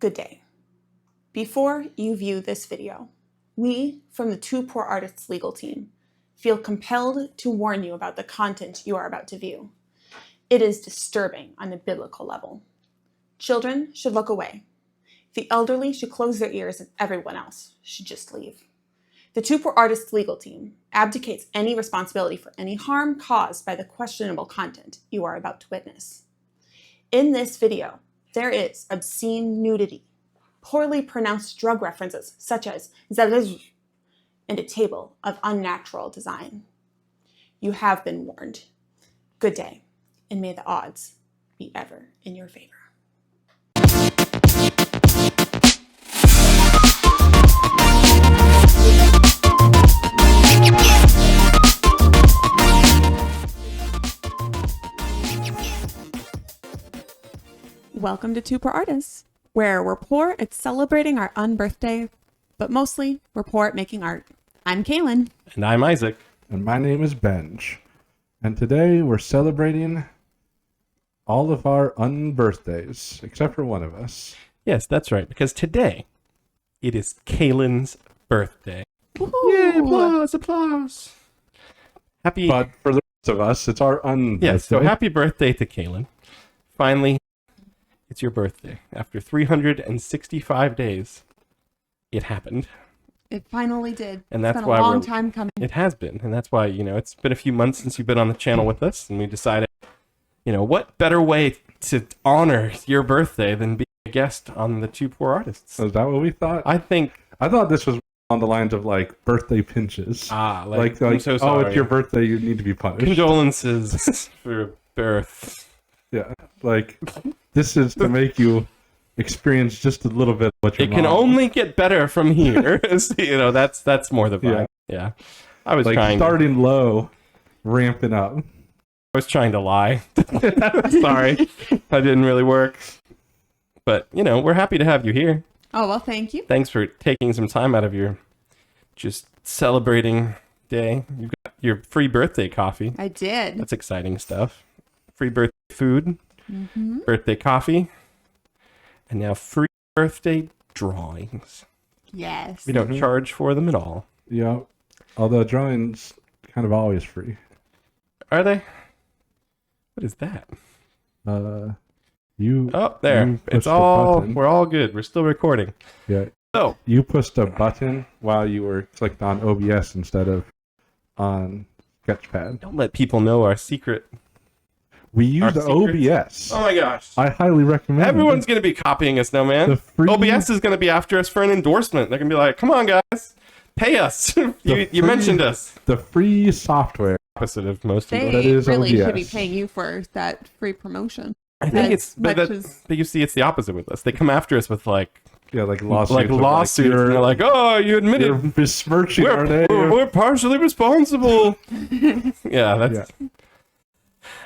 Good day. Before you view this video, we from the Two Poor Artists legal team feel compelled to warn you about the content you are about to view. It is disturbing on a biblical level. Children should look away. The elderly should close their ears, and everyone else should just leave. The Two Poor Artists legal team abdicates any responsibility for any harm caused by the questionable content you are about to witness. In this video, there is obscene nudity, poorly pronounced drug references such as zalez, and a table of unnatural design. You have been warned. Good day, and may the odds be ever in your favor. Welcome to Two Poor Artists, where we're poor at celebrating our unbirthday, but mostly we're poor at making art. I'm Kaelyn. And I'm Isaac. And my name is Benj. And today we're celebrating all of our unbirthdays, except for one of us. Yes, that's right, because today it is Kaelyn's birthday. Woo-hoo. Yay, applause, applause. Happy... But for the rest of us, it's our unbirthday. Yes, so happy birthday to Kaelyn. Finally, it's your birthday. After 365 days, it happened. It finally did. And that's it's been why a long time coming. It has been, and that's why, it's been a few months since you've been on the channel with us, and we decided, what better way to honor your birthday than be a guest on the Two Poor Artists? Is that what we thought? I thought this was on the lines of like birthday pinches. I'm so oh, sorry. it's your birthday, you need to be punished. Condolences for birth. Yeah, like this is to make you experience just a little bit of what you're. It can only get better from here. That's more the vibe. Yeah. I was like starting low, ramping up. I was trying to lie. Sorry, that didn't really work. But we're happy to have you here. Oh well, thank you. Thanks for taking some time out of your just celebrating day. You got your free birthday coffee. I did. That's exciting stuff. Free birthday food, birthday coffee, and now free birthday drawings. Yes. We don't charge for them at all. Yeah, although drawings kind of always free. Are they? What is that? Oh, there. It's all. We're all good. We're still recording. Yeah. So you pushed a button while you were clicked on OBS instead of on Sketchpad. don't let people know our secret. We use OBS. Oh my gosh! I highly recommend. Everyone's gonna be copying us now, man. OBS is gonna be after us for an endorsement. They're gonna be like, "Come on, guys, pay us." you mentioned us. The free software. Opposite of most They people. That is really OBS. should be paying you for that free promotion. I think but as- you see, it's the opposite with us. They come after us with like lawsuits. lawsuits. And they're like, "Oh, you you're admitted besmirching our name." we're partially responsible." Yeah, that's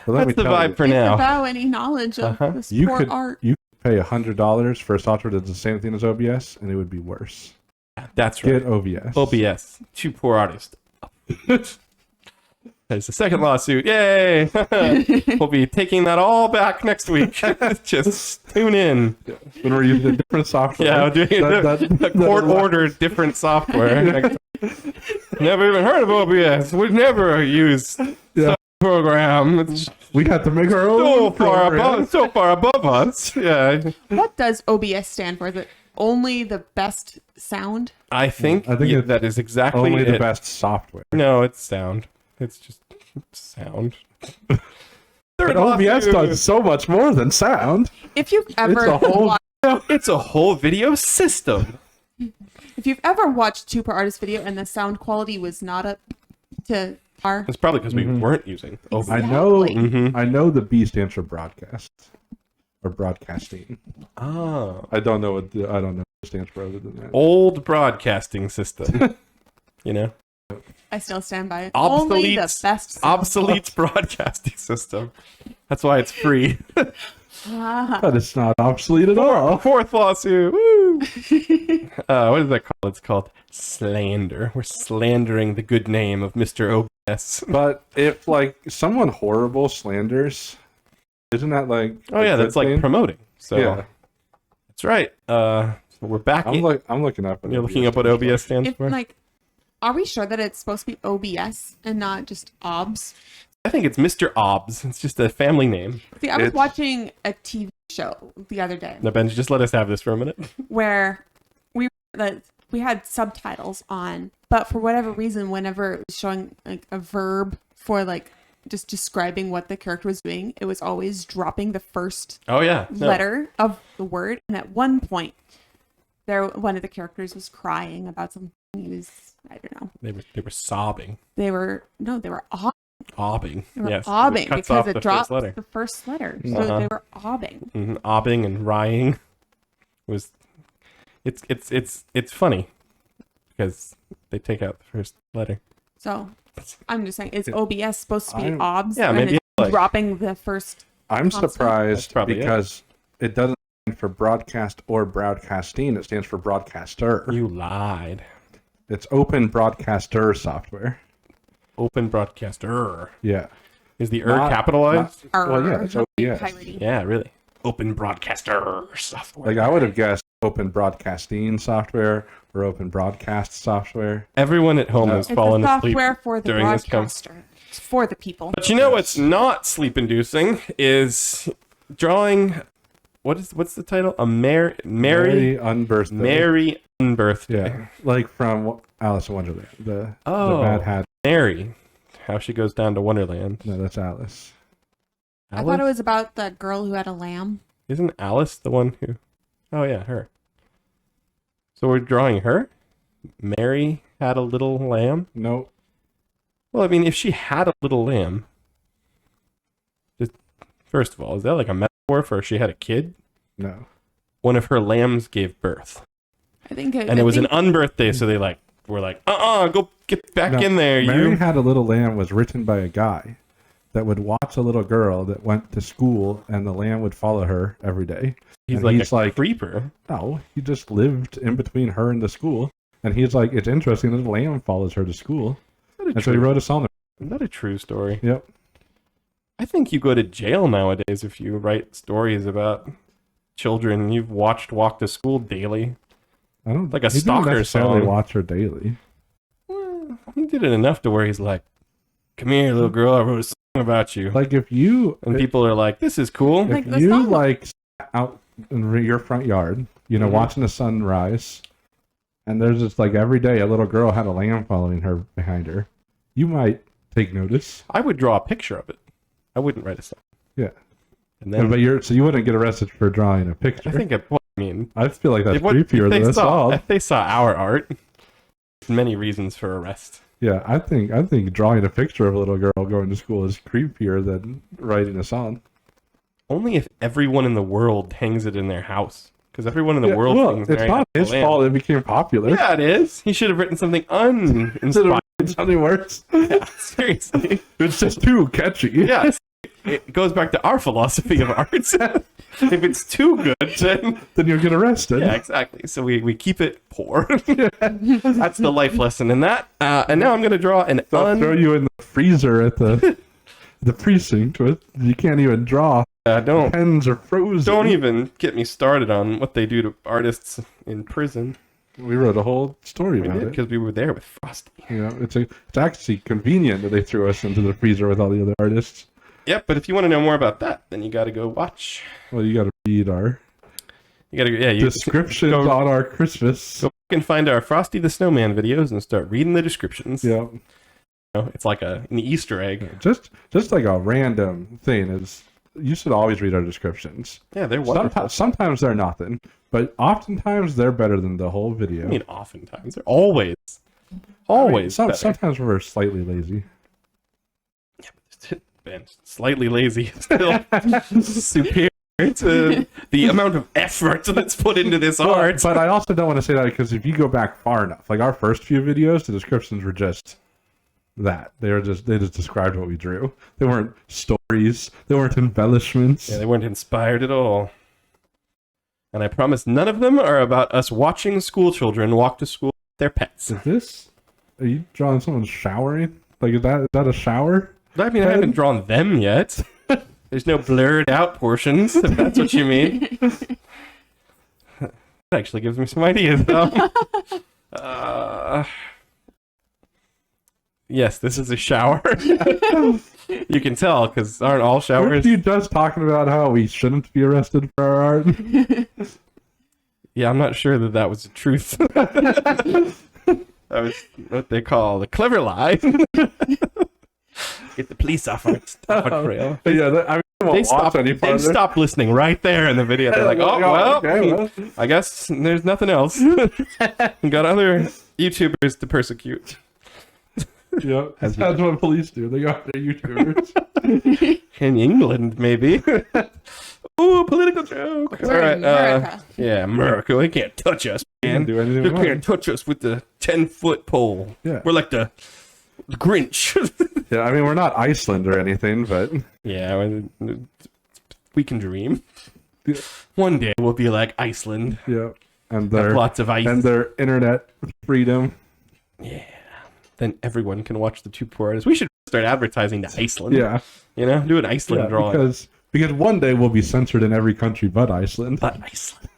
Well, that's the vibe for If now. without any knowledge of this You poor could art. you could pay $100 for a software that's the same thing as OBS, and it would be worse. That's right. Get OBS. OBS. Two Poor Artists. There's the second lawsuit. Yay! We'll be taking that all back next week. Just tune in. When we're using a different software. Yeah, we're doing a court-ordered different software. Never even heard of OBS. We've never used such a program. It's We had to make our own so far above us. Yeah. What does OBS stand for? Is it only the best sound? I think it's that is exactly only the it. best software. No, it's sound. It's just sound. But OBS does so much more than sound. If you've ever It's a whole video system. if you've ever watched Two Poor Artists video and the sound quality was not up to our, It's probably because we weren't using OBS. I know. Exactly. I know the B stands for broadcast or broadcasting. Oh. I don't know what it stands for other than that. Old broadcasting system. I still stand by it. Obsolete, Only the best sound. obsolete broadcasting system. That's why it's free. But it's not obsolete at all. Fourth lawsuit. Woo! What is that called? It's called slander. We're slandering the good name of Mr. OBS. But if someone horrible slanders, isn't that like? Oh yeah, that's like promoting. So yeah. That's right. So we're back. I'm looking up. You're looking up what OBS stands If for? like, are we sure that it's supposed to be OBS and not just OBS? I think it's Mr. Obbs. It's just a family name. See, I was watching a TV show the other day Now, Ben, just let us have this for a minute. where we had subtitles on, but for whatever reason, whenever it was showing like a verb for like just describing what the character was doing, it was always dropping the first Oh, yeah. No. letter of the word. And at one point, one of the characters was crying about something. He was, I don't know. They were sobbing. They were Obbing. They were Yes. obbing cuts because off it the dropped first letter. the first letter. So Uh-huh. they were obbing. Mm-hmm. Obbing and rying was it's funny because they take out the first letter. So I'm just saying, is OBS supposed to be I'm- OBS? Yeah, and maybe it's like- dropping the first. I'm Constant? surprised That's probably it. because it doesn't stand for broadcast or broadcasting. It stands for broadcaster. You lied. It's open broadcaster software. Open broadcaster. Yeah. Is the Not- capitalized? Well, yeah, it's not OBS. piratey. Yeah, really. Open broadcaster software. Like I would have guessed open broadcasting software or open broadcast software. Everyone at home No. has It's fallen the asleep. software for the during this broadcaster. It's for the people. But you know what's not sleep-inducing is drawing. What's the title? A Mary Unbirthday. Mary Unbirthday. Yeah, like from Alice in Wonderland. The Oh. Mad Hat. Mary. How she goes down to Wonderland. No, that's Alice. I thought it was about that girl who had a lamb. Isn't Alice the one who? Oh yeah, her. So we're drawing her. Mary had a little lamb. No, Well, I mean, if she had a little lamb, just first of all, is that like a metaphor for she had a kid? no. One of her lambs gave birth, I think. and it was an unbirthday, so they were like, go get back No, in there, Mary you. Had a Little Lamb was written by a guy that would watch a little girl that went to school, and the lamb would follow her every day. He's and like he's a like- creeper. No, he just lived in between her and the school, and he's like, it's interesting that the lamb follows her to school, and so he wrote a song. Not a true story. Yep. I think you go to jail nowadays if you write stories about children you've watched walk to school daily. I don't Like a he didn't stalker necessarily song. watch her daily. Well, he did it enough to where he's like, "Come here, little girl. I wrote a song about you." Like if you And people are like, "This is cool." Like if the you song. like sat out in your front yard, Mhm. watching the sunrise, and there's just like every day a little girl had a lamb following her behind her, you might take notice. I would draw a picture of it. I wouldn't write a song. Yeah. And then But you wouldn't get arrested for drawing a picture. I think I mean, I feel like that's if what- creepier if they than saw, assault. if they saw our art, many reasons for arrest. Yeah, I think drawing a picture of a little girl going to school is creepier than writing a song. Only if everyone in the world hangs it in their house. Because everyone in the world well, thinks it's Mary not had a his lamb. fault it became popular. Yeah, it is. He should have written something uninspired. Something worse. Seriously. It's just too catchy. Yeah. It goes back to our philosophy of art. If it's too good, then Then you'll get arrested. yeah, exactly. So we keep it poor. That's the life lesson in that. And now I'm going to draw an They'll throw you in the freezer at the precinct with you can't even draw. don't Pens are frozen. don't even get me started on what they do to artists in prison. We wrote a whole story We about did it. because we were there with Frosty. It's actually convenient that they threw us into the freezer with all the other artists. Yep, but if you want to know more about that, then you got to go watch. Well, you got to read our You got to you descriptions go- on our Christmas. go back and find our Frosty the Snowman videos and start reading the descriptions. Yeah, You know, it's like an Easter egg. just like a random thing is. You should always read our descriptions. Yeah, they're wonderful. Sometimes they're nothing, but oftentimes they're better than the whole video. I mean, oftentimes they're always better. Sometimes we're slightly lazy. Ben, slightly lazy, still superior to the amount of effort that's put into this art. But I also don't want to say that because if you go back far enough, like our first few videos, the descriptions were just that. They just described what we drew. They weren't stories. They weren't embellishments. Yeah, they weren't inspired at all. And I promise none of them are about us watching school children walk to school with their pets. Are you drawing someone showering? Like is that a shower? I mean, I haven't drawn them yet. There's no blurred out portions, if that's what you mean. That actually gives me some ideas. Yes, this is a shower. You can tell because aren't all showers? Weren't you just talking about how we shouldn't be arrested for our art? Yeah, I'm not sure that that was the truth. That was what they call the clever lie. Get the police off our trail. Yeah, I mean, They stopped listening right there in the video. They're like, oh, well, okay, I guess there's nothing else. We got other YouTubers to persecute. Yeah, that's what police do. They got their YouTubers. In England, maybe. Ooh, political joke. We're in America. Yeah, America. They can't touch us, man. They can do anything They we want. can't touch us with the 10-foot pole. Yeah. We're like the Grinch. Yeah, I mean, we're not Iceland or anything, but Yeah, we can dream. Yeah. One day we'll be like Iceland. yeah, and Have their lots of ice. and their internet freedom. Yeah. Then everyone can watch the two poor artists. We should start advertising to Iceland. Yeah, You know, do an Iceland yeah, drawing. because one day we'll be censored in every country but Iceland. But Iceland.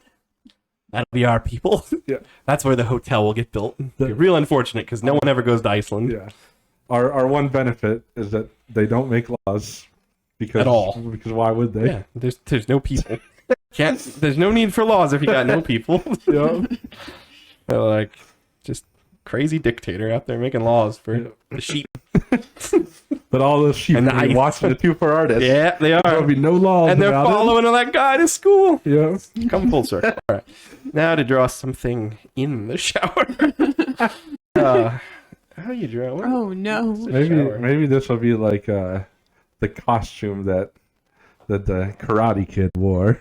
That'll be our people. Yeah. That's where the hotel will get built. Be real unfortunate because no one ever goes to Iceland. Yeah, our one benefit is that they don't make laws because At all. Because why would they? Yeah. There's no people. There's no need for laws if you got no people. Yeah. They're like just crazy dictator out there making laws for the sheep. But all those sheep And the will be ice. watching the two for artists. Yeah, they There'll are. be no laws And they're about following that guy to school. it. Yeah. Come full circle. All right. Now to draw something in the shower. How you draw? What? Oh no. Maybe this will be like the costume that the Karate Kid wore.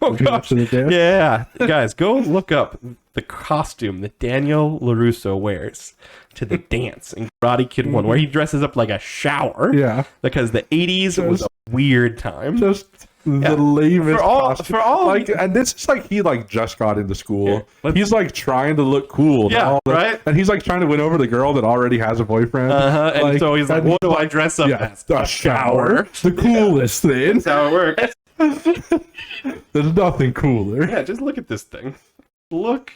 Oh gosh. To the dance. Yeah, guys, go look up the costume that Daniel LaRusso wears to the dance in Karate Kid 1, where he dresses up like a shower. Yeah. Because the 80s was a weird time. Just the lamest costume. For all like, and this is like he like just got into school. Yeah. He's like trying to look cool. Yeah, right? And he's like trying to win over the girl that already has a boyfriend. And Like, so he's like, and what do I dress up Yeah, as? a shower. The coolest thing. That's how it works. There's nothing cooler. Yeah, just look at this thing. Look.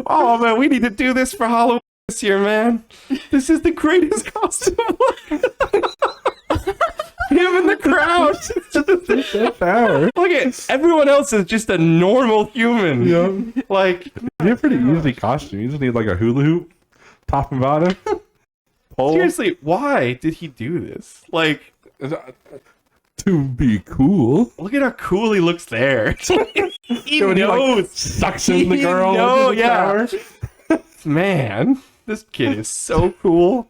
Oh man, we need to do this for Halloween this year, man. This is the greatest costume. Him in the crowd. Shower. Look at everyone else is just a normal human. Yeah. Like, It's a pretty easy costume. You just need like a hula hoop, top and bottom. Pole. seriously, why did he do this? Like, To be cool. look at how cool he looks there. He When he, like, knows. sucks in the He girl. knows, into the yeah. shower. Man, this kid is so cool.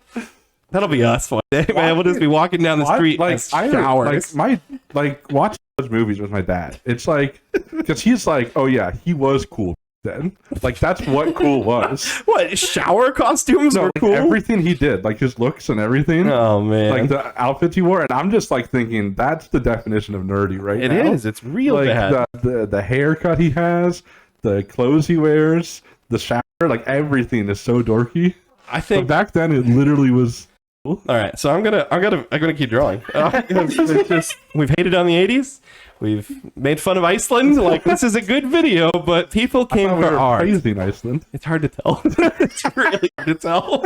That'll be us one day, man. We'll just be walking down the street like as showers. watching those movies with my dad. It's like because he's like, oh yeah, he was cool then. Like that's what cool was. What, shower costumes No, were like, cool? everything he did, like his looks and everything, Oh man, like the outfits he wore, and I'm just like thinking that's the definition of nerdy right it now. is. It's real Like bad. the haircut he has, the clothes he wears, the shower, like everything is so dorky. I But think. back then it literally was. All right, so I'm gonna keep drawing. It's just, we've hated on the '80s. We've made fun of Iceland. Like this is a good video, but people came We for were art. praised in Iceland. It's hard to tell. It's really hard to tell.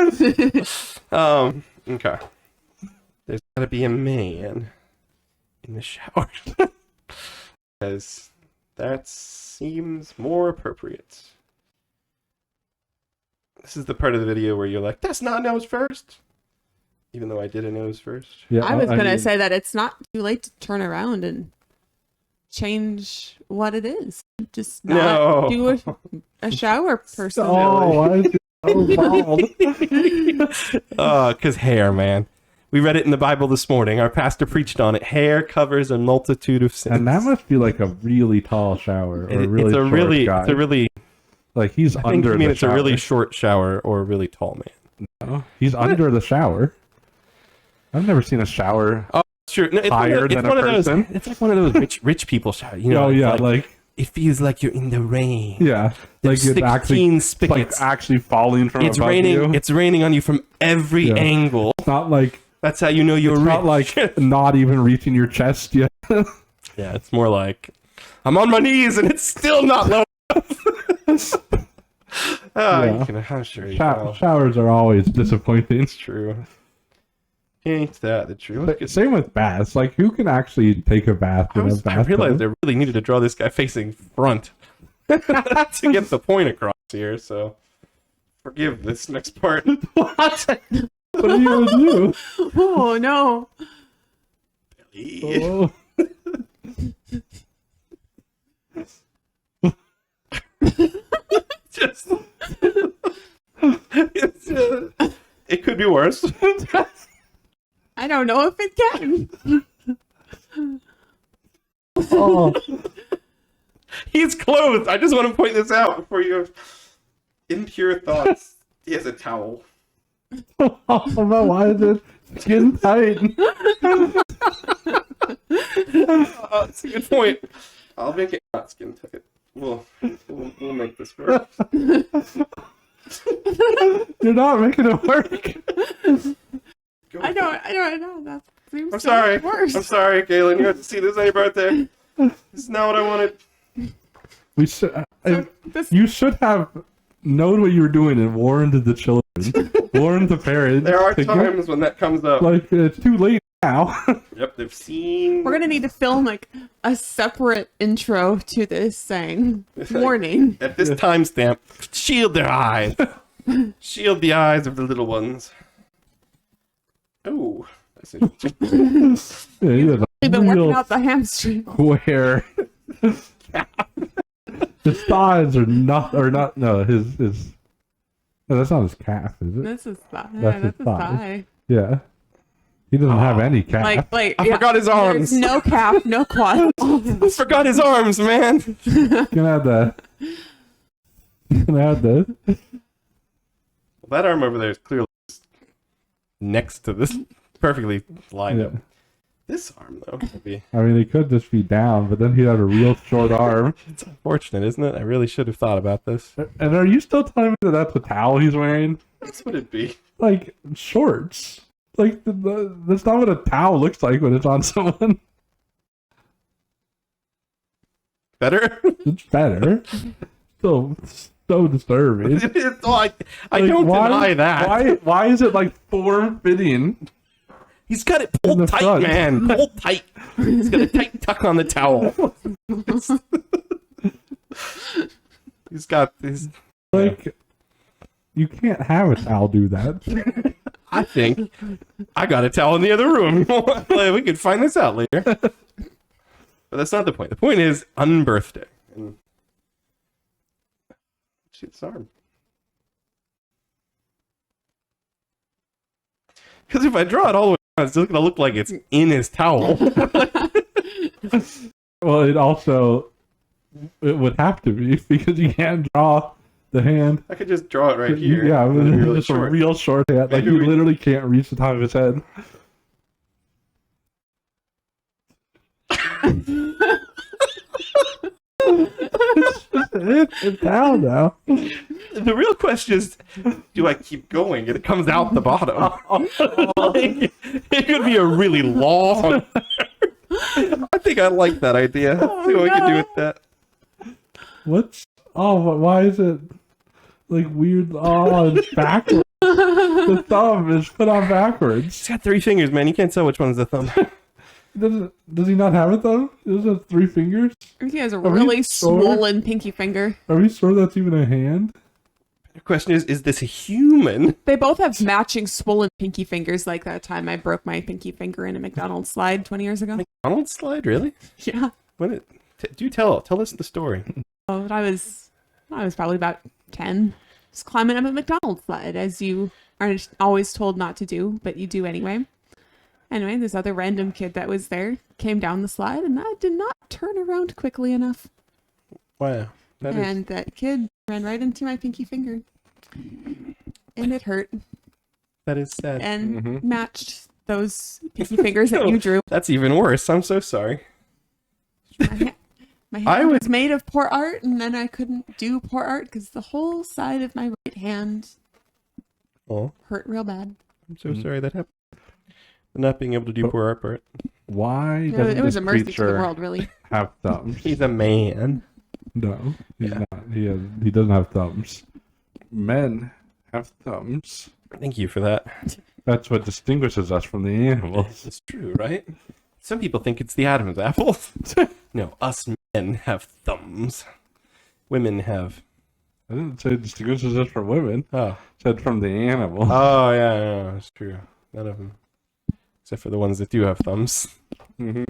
Okay. There's gotta be a man in the shower. Because that seems more appropriate. This is the part of the video where you're like, that's not nose first. Even though I did a nose first. Yeah, I was gonna mean, say that it's not too late to turn around and change what it is. Just not do a shower person. Oh, why is it so bald? Because hair, man. We read it in the Bible this morning. Our pastor preached on it. Hair covers a multitude of sins. And that must be like a really tall shower, or a really it's a short really, guy. it's a really. Like he's I think under you mean the it's shower. a really short shower or a really tall man. No, he's under the shower. I've never seen a shower. Oh, sure. No, it's Higher it's than a one of person? those. It's like one of those rich people showers. You know, Oh it's yeah, like, like it feels like you're in the rain. yeah, There's like it's 16 actually like spigots. actually falling from It's above raining. you. It's raining on you from every Yeah. angle. It's not like That's how you know you're it's rich. not like not even reaching your chest yet. Yeah, it's more like I'm on my knees and it's still not low enough. I'm sure you know. Showers are always disappointing. It's true. Ain't that the truth? Same with baths. Like, who can actually take a bath in a I bathtub? realized I really needed to draw this guy facing front to get the point across here, so forgive this next part. What? What are you gonna do? Oh no. Oh. Just, it could be worse. I don't know if it can. Oh. He's clothed. I just want to point this out before you have impure thoughts. He has a towel. Oh no, why is it skin tight? That's a good point. I'll make it not skin tight. We'll make this work. You're not making it work. I don't know. That seems I'm so sorry. much worse. I'm sorry, Kaelyn. You have to see this on your birthday. This is not what I wanted. We should. This, You should have known what you were doing and warned the children, warned the parents. There are times when that comes up. Like, it's too late now. Yep, they've seen. we're gonna need to film like a separate intro to this saying warning. At this timestamp, shield their eyes. Shield the eyes of the little ones. Oh, that's interesting. Yeah, he has a We've been working real out the hamstring. square. His thighs are not. No, his. No, that's not his calf, is it? This is thigh. That's his That's a thigh. thigh. Yeah. He doesn't have any calf. Like I forgot his arms. There's no calf, no quad. I forgot his arms, man. Can I have that? Can I have that? That arm over there is clearly next to this, perfectly lined up. This arm, though, would be. I mean, it could just be down, but then he'd have a real short arm. It's unfortunate, isn't it? I really should have thought about this. And are you still telling me that that's a towel he's wearing? That's what it'd be. Like, shorts. Like, that's not what a towel looks like when it's on someone. Better? It's better. Still so disturbing. It's like, I don't deny that. Why is it, like, form-fitting? He's got it In pulled the tight, front. man. Pulled tight. He's got a tight tuck on the towel. He's got these. Like, you can't have a towel do that. I think I got a towel in the other room. We could find this out later. But that's not the point. The point is Unbirthday. And see this arm. Because if I draw it all the way down, it's still going to look like it's in his towel. Well, it would have to be, because you can't draw the hand. I could just draw it right here. Yeah, and then it's just a real short hand. Like, Maybe you literally can't reach the top of his head. It's down now. The real question is, do I keep going and it comes out the bottom? Like, it could be a really long. I think I like that idea. Let's see what we can do with that. What's... Oh, but why is it, like, weird? Oh, it's backwards. The thumb is put on backwards. He's got 3 fingers, man. You can't tell which one's the thumb. Does he not have it, though? He doesn't have 3 fingers? He has a we really sure? swollen pinky finger. Are we sure that's even a hand? The question is this a human? They both have matching swollen pinky fingers, like that time I broke my pinky finger in a McDonald's slide 20 years ago. McDonald's slide, really? Yeah. Do tell us the story. Oh, I was probably about 10. Just climbing up a McDonald's slide, as you are always told not to do, but you do anyway. Anyway, this other random kid that was there came down the slide, and I did not turn around quickly enough. Wow. That kid ran right into my pinky finger. And it hurt. That is sad. And matched those pinky fingers that you drew. That's even worse. I'm so sorry. My hand was made of poor art, and then I couldn't do poor art because the whole side of my right hand hurt real bad. I'm so sorry that happened. Not being able to do poor art part. Why? It was a mercy to the world, really. have thumbs. He's a man. No, he's Yeah. not. He doesn't have thumbs. Men have thumbs. Thank you for that. That's what distinguishes us from the animals. It's true, right? Some people think it's the Adam's apple. No, us men have thumbs. Women have. I didn't say it distinguishes us from women. Oh. I said from the animal. Oh, yeah, that's true. None of them. Except for the ones that do have thumbs. Mm-hmm.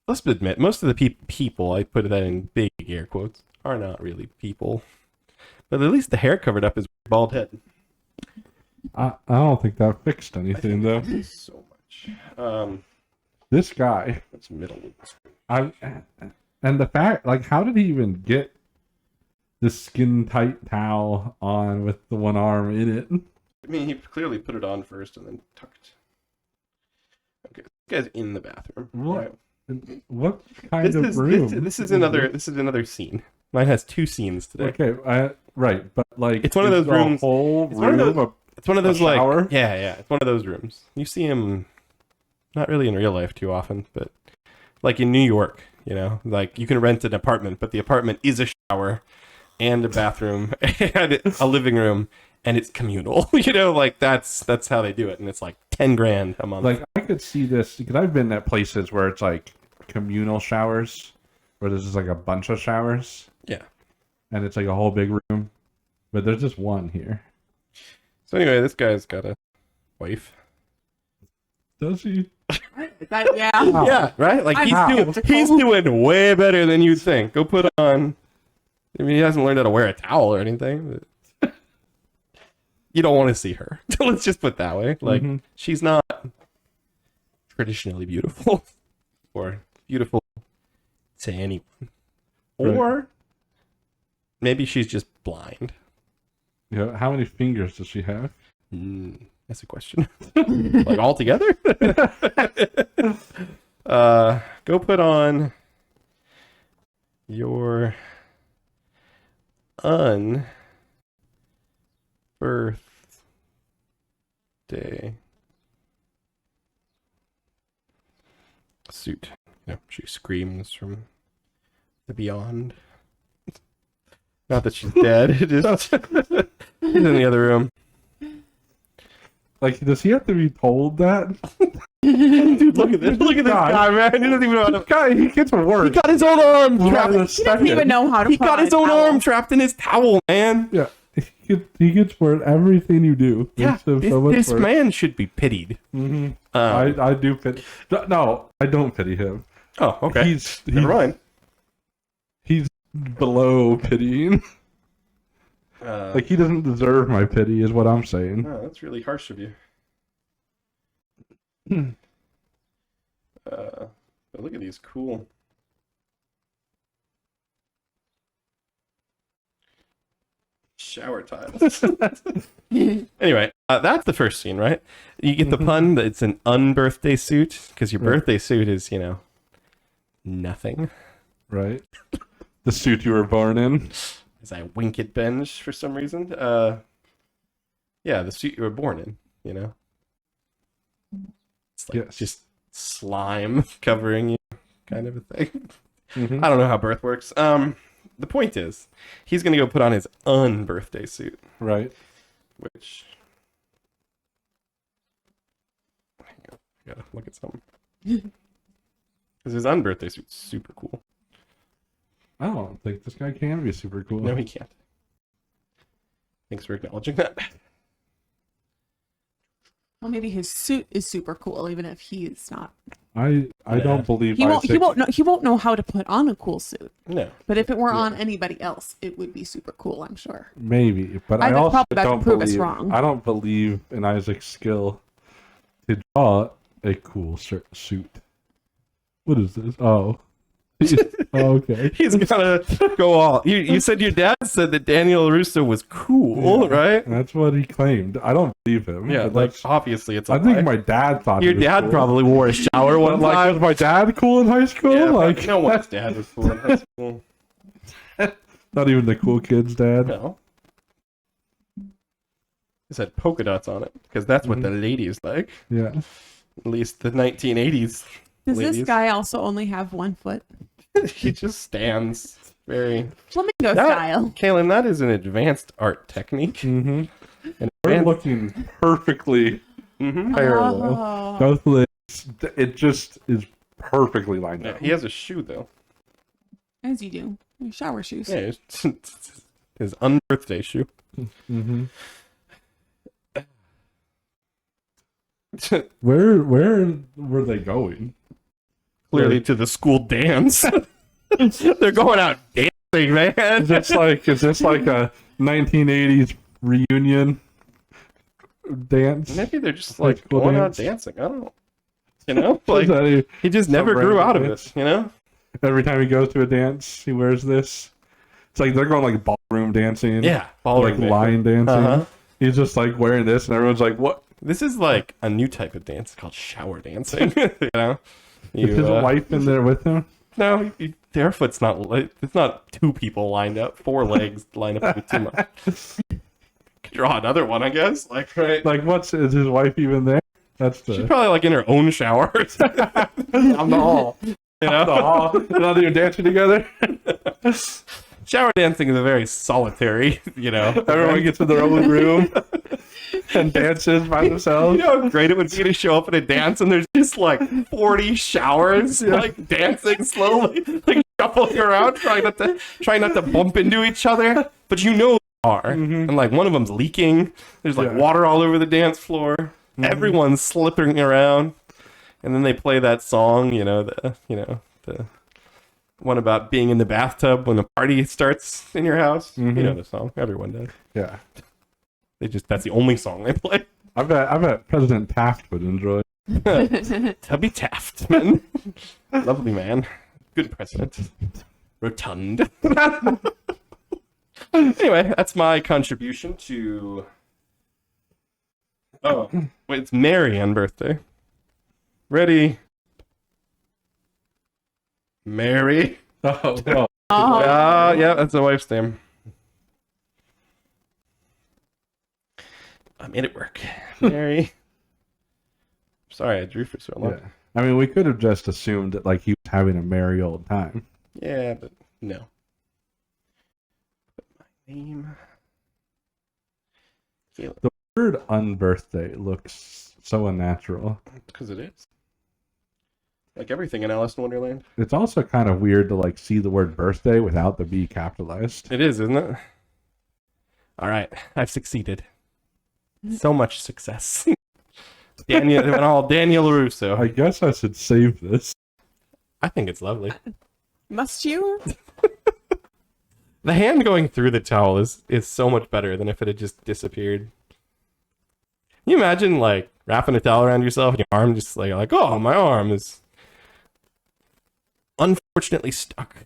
Let's admit, most of the people, I put that in big air quotes, are not really people. But at least the hair covered up his bald head. I don't think that fixed anything, though. So much. This guy, That's middle. and the fact, like, how did he even get the skin tight towel on with the one arm in it? I mean, he clearly put it on first and then tucked. Okay, this guy's in the bathroom. What? What kind of room? This is another scene. Mine has two scenes today. Okay, right, but like It's one of those the rooms. Whole It's one of room those. It's one of those like shower? yeah. It's one of those rooms. You see him, not really in real life too often, but like in New York, you know, like you can rent an apartment, but the apartment is a shower and a bathroom and a living room, and it's communal. You know, like that's how they do it, and it's like $10,000 a month. Like I could see this because I've been at places where it's like communal showers, where there's just like a bunch of showers. Yeah. And it's like a whole big room, but there's just one here. So anyway, this guy's got a wife. Does he? Yeah. Wow. Yeah, right. Like How? he's doing way better than you'd think. Go put on. I mean, he hasn't learned how to wear a towel or anything. But you don't want to see her. Let's just put it that way. Like she's not traditionally beautiful, or beautiful to anyone, or maybe she's just blind. You know, how many fingers does she have? That's a question. Like all together? Go put on your Unbirthday suit. Yeah, she screams from the beyond. Not that she's dead. It is. She's in the other room. Like, does he have to be told that? Dude, look at this. Look at this guy, man. He doesn't even know how to. Guy, he gets work. He got his own arm trapped. He doesn't even know how to. He got his own arm trapped in his towel, man. Yeah, he gets work everything you do. Yeah, this man should be pitied. Mm-hmm. I do pity. No, I don't pity him. Oh, okay. He's Never mind. He's below pitying. Like, he doesn't deserve my pity, is what I'm saying. Oh, that's really harsh of you. But look at these cool. Shower tiles. Anyway, that's the first scene, right? You get the pun that it's an unbirthday suit, because your birthday suit is, you know, nothing. Right? The suit you were born in. As I wink at Benj for some reason. Yeah, the suit you were born in, you know? It's like just slime covering you, kind of a thing. I don't know how birth works. The point is, he's going to go put on his unbirthday suit. Right. Which... I gotta look at something. Because his unbirthday suit's super cool. I don't think this guy can be super cool. No, he can't. Thanks for acknowledging that. Well, maybe his suit is super cool, even if he's not. I don't believe He won't know how to put on a cool suit. No. But if it were on anybody else, it would be super cool, I'm sure. Maybe, but Isaac's I also probably about to don't prove us believe. wrong. I don't believe in Isaac's skill to draw a cool suit. What is this? Oh. Oh, okay. He's gonna go all. You said your dad said that Daniel Russo was cool, right? That's what he claimed. I don't believe him. Yeah, but like that's, obviously it's. I think my dad thought your he was dad cool. probably wore a shower one Like, time. was my dad cool in high school? Yeah, like, no one's dad was cool in high school. not even the cool kid's dad. No. This had polka dots on it because that's what the ladies like. Yeah. At least the 1980s Does ladies. this guy also only have 1 foot? He just stands very Flamingo style. Kaelyn, that is an advanced art technique. Mm-hmm. And We're looking perfectly parallel. Oh. Both legs, it just is perfectly lined Yeah, up. he has a shoe though. As you do. Your shower shoes. Yeah, his unbirthday shoe. Mm-hmm. Where were they going? Clearly to the school dance. They're going out dancing, man. Is this like a 1980s reunion dance? Maybe they're just Like like school going dance? out dancing. I don't know. You know, Is like that he just some never grew random out of dance? it. You know. every time he goes to a dance, he wears this. It's like they're going like ballroom dancing. Yeah, Like line dancing. Uh-huh. He's just like wearing this, and everyone's like, "What?" This is like a new type of dance called shower dancing. You know, Is his wife in there with him? No, their foot's not. It's not two people lined up. 4 legs lined up would be too much. Could draw another one, I guess. Like right. Like, is his wife even there? That's She's the probably like in her own shower. I'm the hall. You know, the hall. They're not even dancing together. shower dancing is a very solitary. You know, Everyone gets in their own room and dances by themselves. You know how great it would be to show up at a dance and there's just like 40 showers, like dancing slowly, like shuffling around, trying not to bump into each other. But you know they are, and like one of them's leaking. There's like water all over the dance floor. Everyone's slipping around, and then they play that song. The one about being in the bathtub when the party starts in your house. You know the song. Everyone does. Yeah. That's the only song they play. I bet President Taft would enjoy. Tubby Taft, man. Lovely man. Good president. Rotund. Anyway, that's my contribution to... Oh, wait, it's Mary Unbirthday. Ready? Mary. Oh, well, Yeah, that's the wife's name. I made it work. Mary. Sorry, I drew for so long. yeah. I mean, we could have just assumed that like he was having a merry old time. Yeah, but no. Put my name. Kaelyn. The word unbirthday looks so unnatural. Because it is. Like everything in Alice in Wonderland. It's also kind of weird to like see the word birthday without the B capitalized. It is, isn't it? All right, I've succeeded. So much success. Daniel, it went all Daniel Russo. I guess I should save this. I think it's lovely. Must you? The hand going through the towel is so much better than if it had just disappeared. Can you imagine like wrapping a towel around yourself and your arm just like oh, my arm is unfortunately stuck.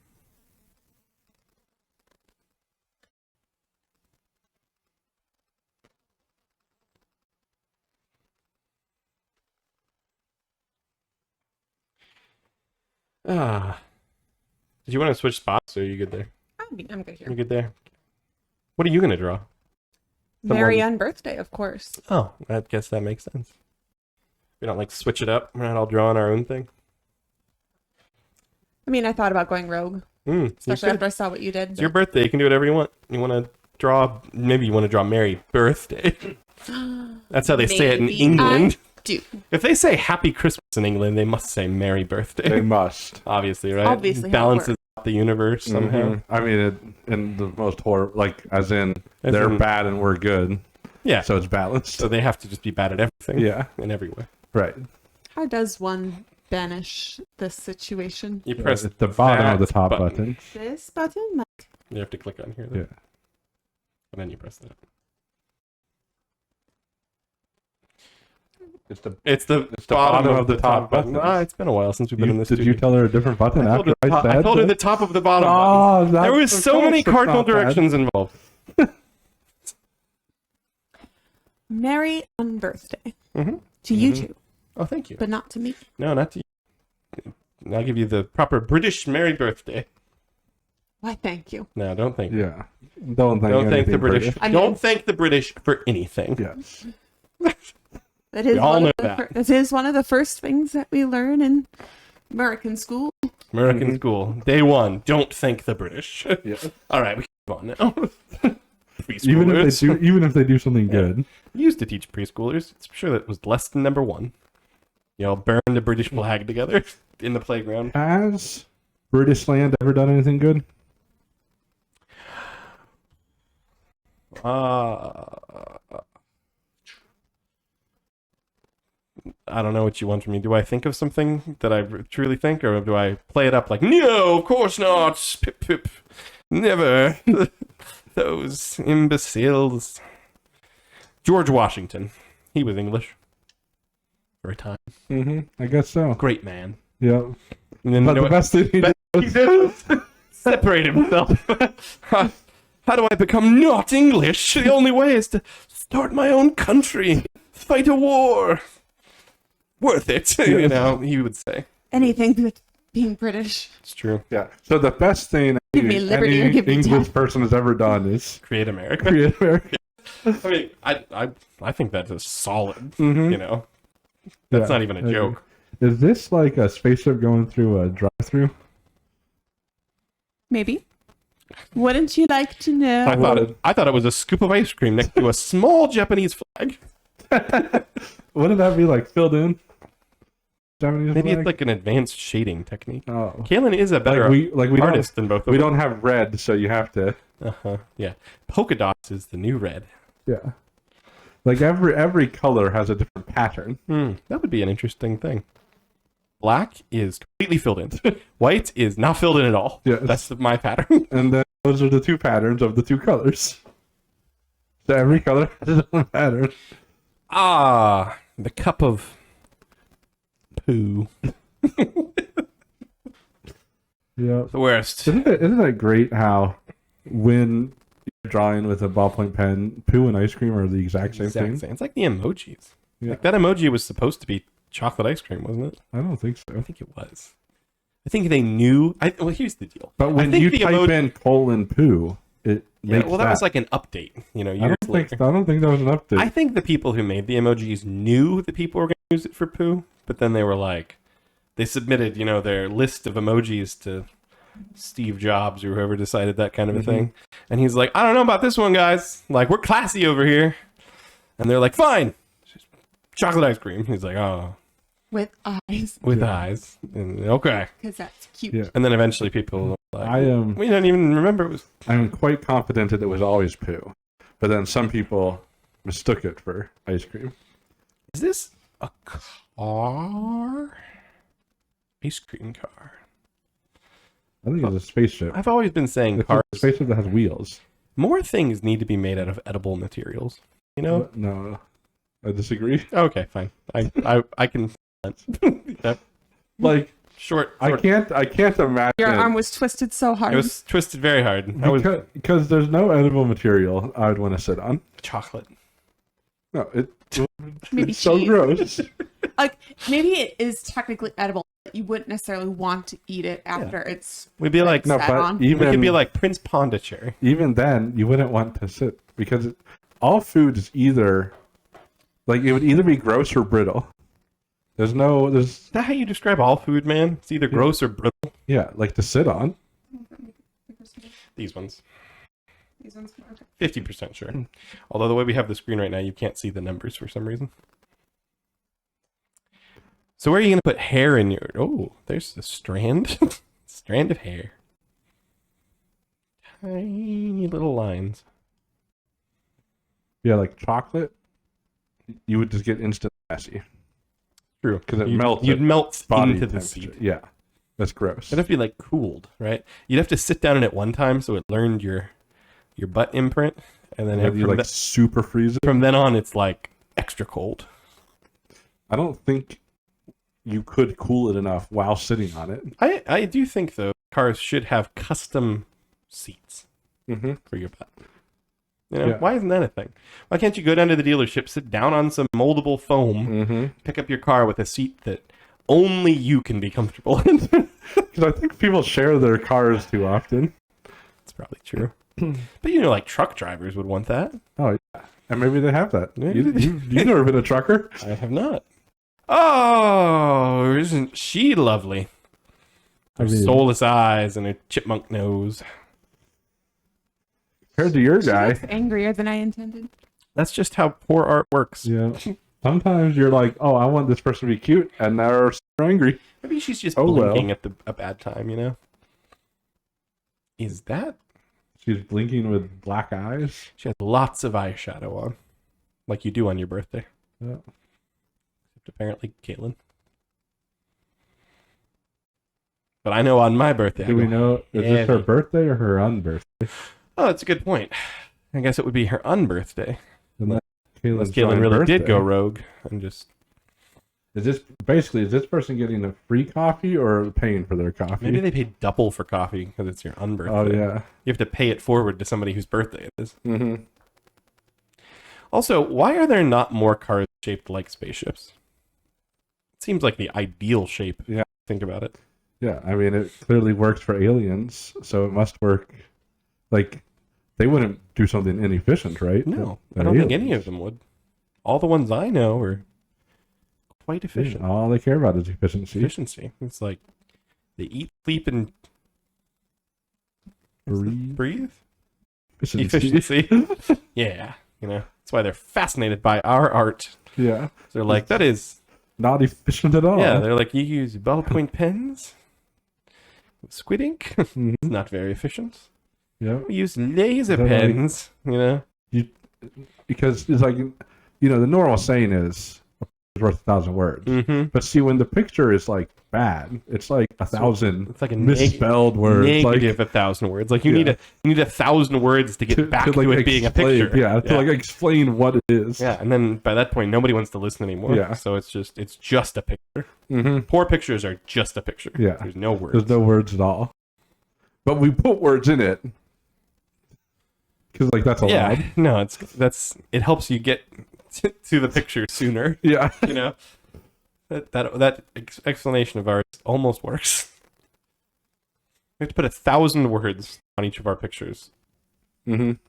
Did you want to switch spots or are you good there? I'm good You here. good there? What are you going to draw? Mary Unbirthday, of course. Oh, I guess that makes sense. We don't like switch it up. We're not all drawing our own thing. I mean, I thought about going rogue, especially after I saw what you did. It's your birthday. You can do whatever you want. You want to draw, maybe you want to draw Merry Birthday. That's how they say it in Maybe England. I do. If they say Happy Christmas in England, they must say Merry Birthday. They must. Obviously, right? Obviously, how it balances out the universe somehow. I mean, in the most horror, like as in As they're in- bad and we're good, Yeah. so it's balanced. So they have to just be bad at everything. Yeah. In every way. Right. How does one banish this situation? You press It's the bottom of the that top button. This button? Like, You have to click on here. Though. Yeah. And then you press that. It's the. It's the bottom of the top button. It's been a while since we've been in this Did you studio. tell her a different button I told after her I said? I told her the that? top of the bottom Oh, button. There was so many cardinal directions involved. Mary Unbirthday. Mm-hmm. To you two, Oh, thank you. but not to me. No, not to you. I'll give you the proper British Merry Birthday. Why, thank you. No, don't thank. Yeah. Don't thank. Don't thank the anything British. I mean- Don't thank the British for anything. Yes. That is We all one know of the that. That is one of the first things that we learn in American school. American school. Day one. Don't thank the British. Yeah. All right, we can move on now. Even if they do something good. Used to teach preschoolers. I'm sure that was lesson number 1. You know, burn the British flag together in the playground. Has British land ever done anything good? I don't know what you want from me. Do I think of something that I truly think, or do I play it up like, no, of course not, pip pip, never, those imbeciles. George Washington, he was English for a time. I guess so. Great man. Yeah. And then But the best thing he did was separate himself. How do I become not English? The only way is to start my own country, fight a war. Worth it, you know, he would say. Anything but being British. It's true. Yeah. So the best thing Give me liberty or any give me English death. person has ever done is Create America. create America. I mean, I think that's a solid, you know. That's Yeah, not even a I agree. joke. Is this like a spaceship going through a drive-through? Maybe. Wouldn't you like to know? I thought it was a scoop of ice cream next to a small Japanese flag. Wouldn't that be like filled in? Japanese Maybe flag? it's like an advanced shading technique. Oh. Kaelyn is a better we artist than both of we them. don't have red, so you have to. Yeah. Polka dots is the new red. Yeah. Like every color has a different pattern. That would be an interesting thing. Black is completely filled in. White is not filled in at all. Yes. That's my pattern. And then those are the two patterns of the two colors. So every color has its own pattern. Ah, the cup of poo. Yeah. The worst. Isn't it great how when you're drawing with a ballpoint pen, poo and ice cream are the exact same thing? It's like the emojis. Yeah. Like that emoji was supposed to be chocolate ice cream, wasn't it? I don't think I so. think it was. I think they knew. Well, here's the deal. But I when think you the type in colon poo, it makes well, that was like an update. You know, years I later. don't think that was an update. I think the people who made the emojis knew that people were going to use it for poo, but then they were like, they submitted, you know, their list of emojis to Steve Jobs or whoever decided that kind of a thing. And he's like, I don't know about this one, guys. Like, we're classy over here. And they're like, fine. Chocolate ice cream. He's like, oh. With eyes. With eyes. And, okay. Because that's cute. Yeah. And then eventually people were like, I am we don't even remember it was. I'm quite confident that it was always poo. But then some people mistook it for ice cream. Is this a car? Ice cream car. I think it's a spaceship. I've always been saying It's cars. a spaceship that has wheels. More things need to be made out of edible materials. You know? No, I disagree. Okay, fine. I can. Yeah. Like Short. I can't imagine Your arm was twisted so hard. It was twisted very hard. I was because there's no edible material I would want to sit on. chocolate. No, Maybe it's so cheese. gross. Like, maybe it is technically edible, but you wouldn't necessarily want to eat it after it's We'd be like, No, sat but on. we could be even like Prince Pondicherry. even then, you wouldn't want to sit because all food is either like it would either be gross or brittle. There's Is that how you describe all food, man? It's either gross or brittle. yeah, like to sit on. These ones. These ones. Okay. 50% sure. Although the way we have the screen right now, you can't see the numbers for some reason. So where are you going to put hair in your... Oh, there's the strand. Strand of hair. Tiny little lines. Yeah, like chocolate. You would just get instant messy. True. Because it You'd- melts You'd at melt body into the temperature. seed. Yeah, that's gross. It'd have to be like cooled, right? You'd have to sit down in it one time so it learned your butt imprint. And then Have you from, like super freeze it? from then on, it's like extra cold. I don't think you could cool it enough while sitting on it. I do think, though, cars should have custom seats for your butt. You know, Yeah. why isn't that a thing? Why can't you go down to the dealership, sit down on some moldable foam, pick up your car with a seat that only you can be comfortable in? Because I think people share their cars too often. It's probably true. But, you know, like truck drivers would want that. Oh, yeah. And maybe they have that. Maybe You've never been a trucker? I have not. Oh, isn't she lovely? Her soulless eyes and a chipmunk nose. Compared to your She guy. looks angrier than I intended. That's just how poor art works. Yeah. Sometimes you're like, oh, I want this person to be cute, and they're super angry. Maybe she's just Oh, blinking well. at a bad time, you know? Is that? She's blinking with black eyes. She has lots of eyeshadow on. Like you do on your birthday. Yeah. Except apparently Kaelyn. But I know on my birthday. Do we know, is this her birthday or her unbirthday? Oh, that's a good point. I guess it would be her unbirthday. Unless Unless Kaelyn's Kaelyn really birthday. did go rogue and just... Is this person getting a free coffee or paying for their coffee? Maybe they paid double for coffee because it's your unbirthday. Oh, yeah. You have to pay it forward to somebody whose birthday it is. Mm-hmm. Also, why are there not more cars shaped like spaceships? It seems like the ideal shape. Yeah. Think about it. Yeah, I mean, it clearly works for aliens, so it must work. Like, they wouldn't do something inefficient, right? No, They're I don't think any aliens. of them would. All the ones I know are quite efficient. All they care about is efficiency. Efficiency. It's like they eat, sleep, and breathe. Efficiency. Yeah, you know, that's why they're fascinated by our art. Yeah. They're like, that is... Not efficient at all. Yeah, they're like, you use ballpoint pens? Squid ink? Mhm. It's not very efficient. Yeah. We use laser They're like- pens, you know? Because it's like, the normal saying is worth 1,000 words. Mm-hmm. But see, when the picture is like bad, it's like 1,000 It's like a misspelled words. negative Like, 1,000 words. Like you Yeah. need 1,000 words to get back to like, it being a explain- picture. Yeah, to like explain what it is. Yeah, and then by that point, nobody wants to listen anymore. Yeah. So it's just a picture. Mm-hmm. Poor pictures are just a picture. Yeah. There's no words. There's no words at all. But we put words in it. Because, like, that's allowed. Yeah. No, it helps you get to the picture sooner. Yeah. You know, that explanation of ours almost works. We have to put 1,000 words on each of our pictures, Mm-hmm. and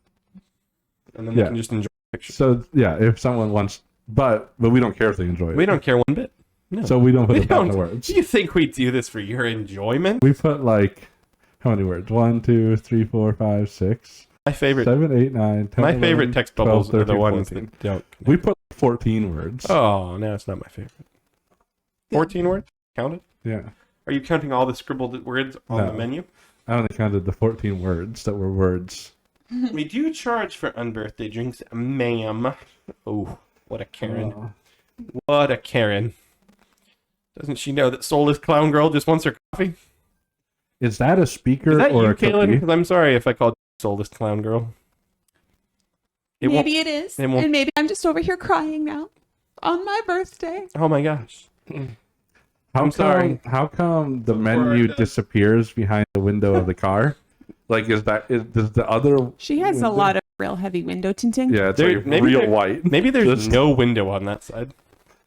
then they Yeah. can just enjoy the picture. So, yeah, if someone wants... But we don't care if they enjoy it. We don't care one bit. No. So we don't put We 1,000 don't. words. Do you think we do this for your enjoyment? We put, like... How many words? 1, 2, 3, 4, 5, 6, My favorite 7, 8, 9, 10, My 11, favorite text 12, bubbles are the 13, ones 14. that don't. We put 14 words. Oh, no, it's not my favorite. 14 words? Counted? Yeah. Are you counting all the scribbled words on No. the menu? I only counted the 14 words that were words. We do charge for unbirthday drinks, ma'am. Oh, what a Karen. Oh. What a Karen. Doesn't she know that soulless clown girl just wants her coffee? Is that a speaker Is that or you, a cookie? Kaelyn? Because I'm sorry if I called you soulless clown girl. Maybe it is. it won't- And maybe I'm just over here crying now on my birthday. Oh my gosh. How I'm sorry. How come the So menu far, disappears behind the window of the car? Like, does the other? She has a window- lot of real heavy window tinting. Yeah, it's There- like maybe real there- white. Maybe there's Just- no window on that side.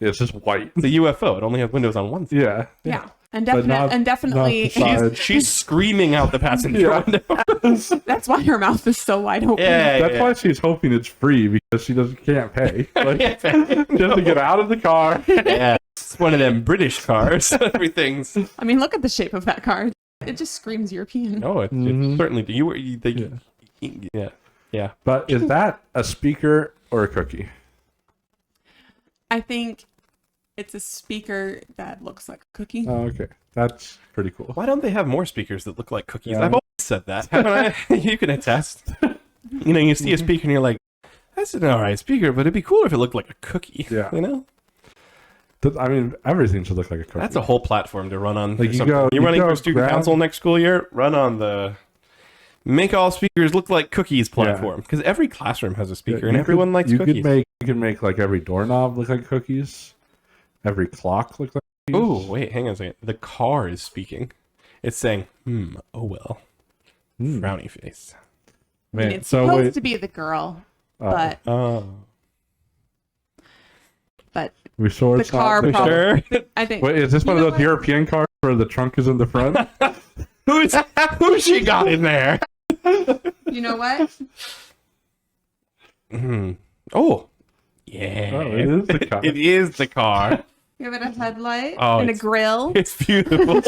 It's just white. It's a UFO. It only has windows on one side. Yeah. Yeah. And, But not- definitely, not the side. She's screaming out the passenger Yeah. window. that's why her mouth is so wide open. Yeah, That's why she's hoping it's free because she can't pay. Like, yeah. just to get out of the car. Yeah, it's one of them British cars. Everything's. I mean, look at the shape of that car. It just screams European. No, it Mhm. certainly. Yeah. But is that a speaker or a cookie? I think it's a speaker that looks like a cookie. Oh, okay. That's pretty cool. Why don't they have more speakers that look like cookies? Yeah. I've always said that. Haven't I? You can attest. You know, you see a speaker and you're like, "That's an alright speaker, but it'd be cooler if it looked like a cookie." Yeah. You know, I mean, everything should look like a cookie. that's a whole platform to run on. Like, for you something. go- You're you running go for student grab- council next school year. Run on the make all speakers look like cookies platform because every classroom has a speaker Yeah, and you everyone could- likes you cookies. You could make like every doorknob look like cookies. Every clock look like cookies. Oh, wait, hang on a second. The car is speaking. It's saying, oh well. Hmm. Frowny face. I mean, Man, it's so supposed wait, to be the girl, uh, Oh. but we sure the it's not car the- probably- Sure. I think. Wait, is this one You of know those what? European cars where the trunk is in the front? Who's she got in there? You know what? Hmm. Oh. Yeah. Oh, it is the car. It is the car. Give it a headlight Oh, and a it's- grill. It's beautiful.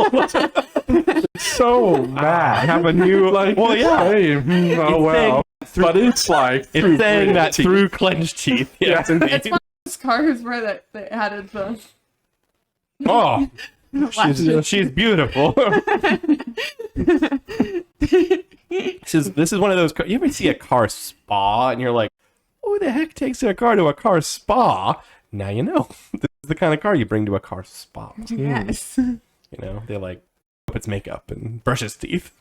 So I mad. have a new, Well, yeah. It's Well, but it's like it's saying that teeth. through clenched teeth. Yes, indeed. It's one of those cars where they added the Oh, she's beautiful. This is one of those cars. You ever see a car spa and you're like, who the heck takes their car to a car spa? Now you know. This is the kind of car you bring to a car spa. Yes. You know, they like up its makeup and brush its teeth.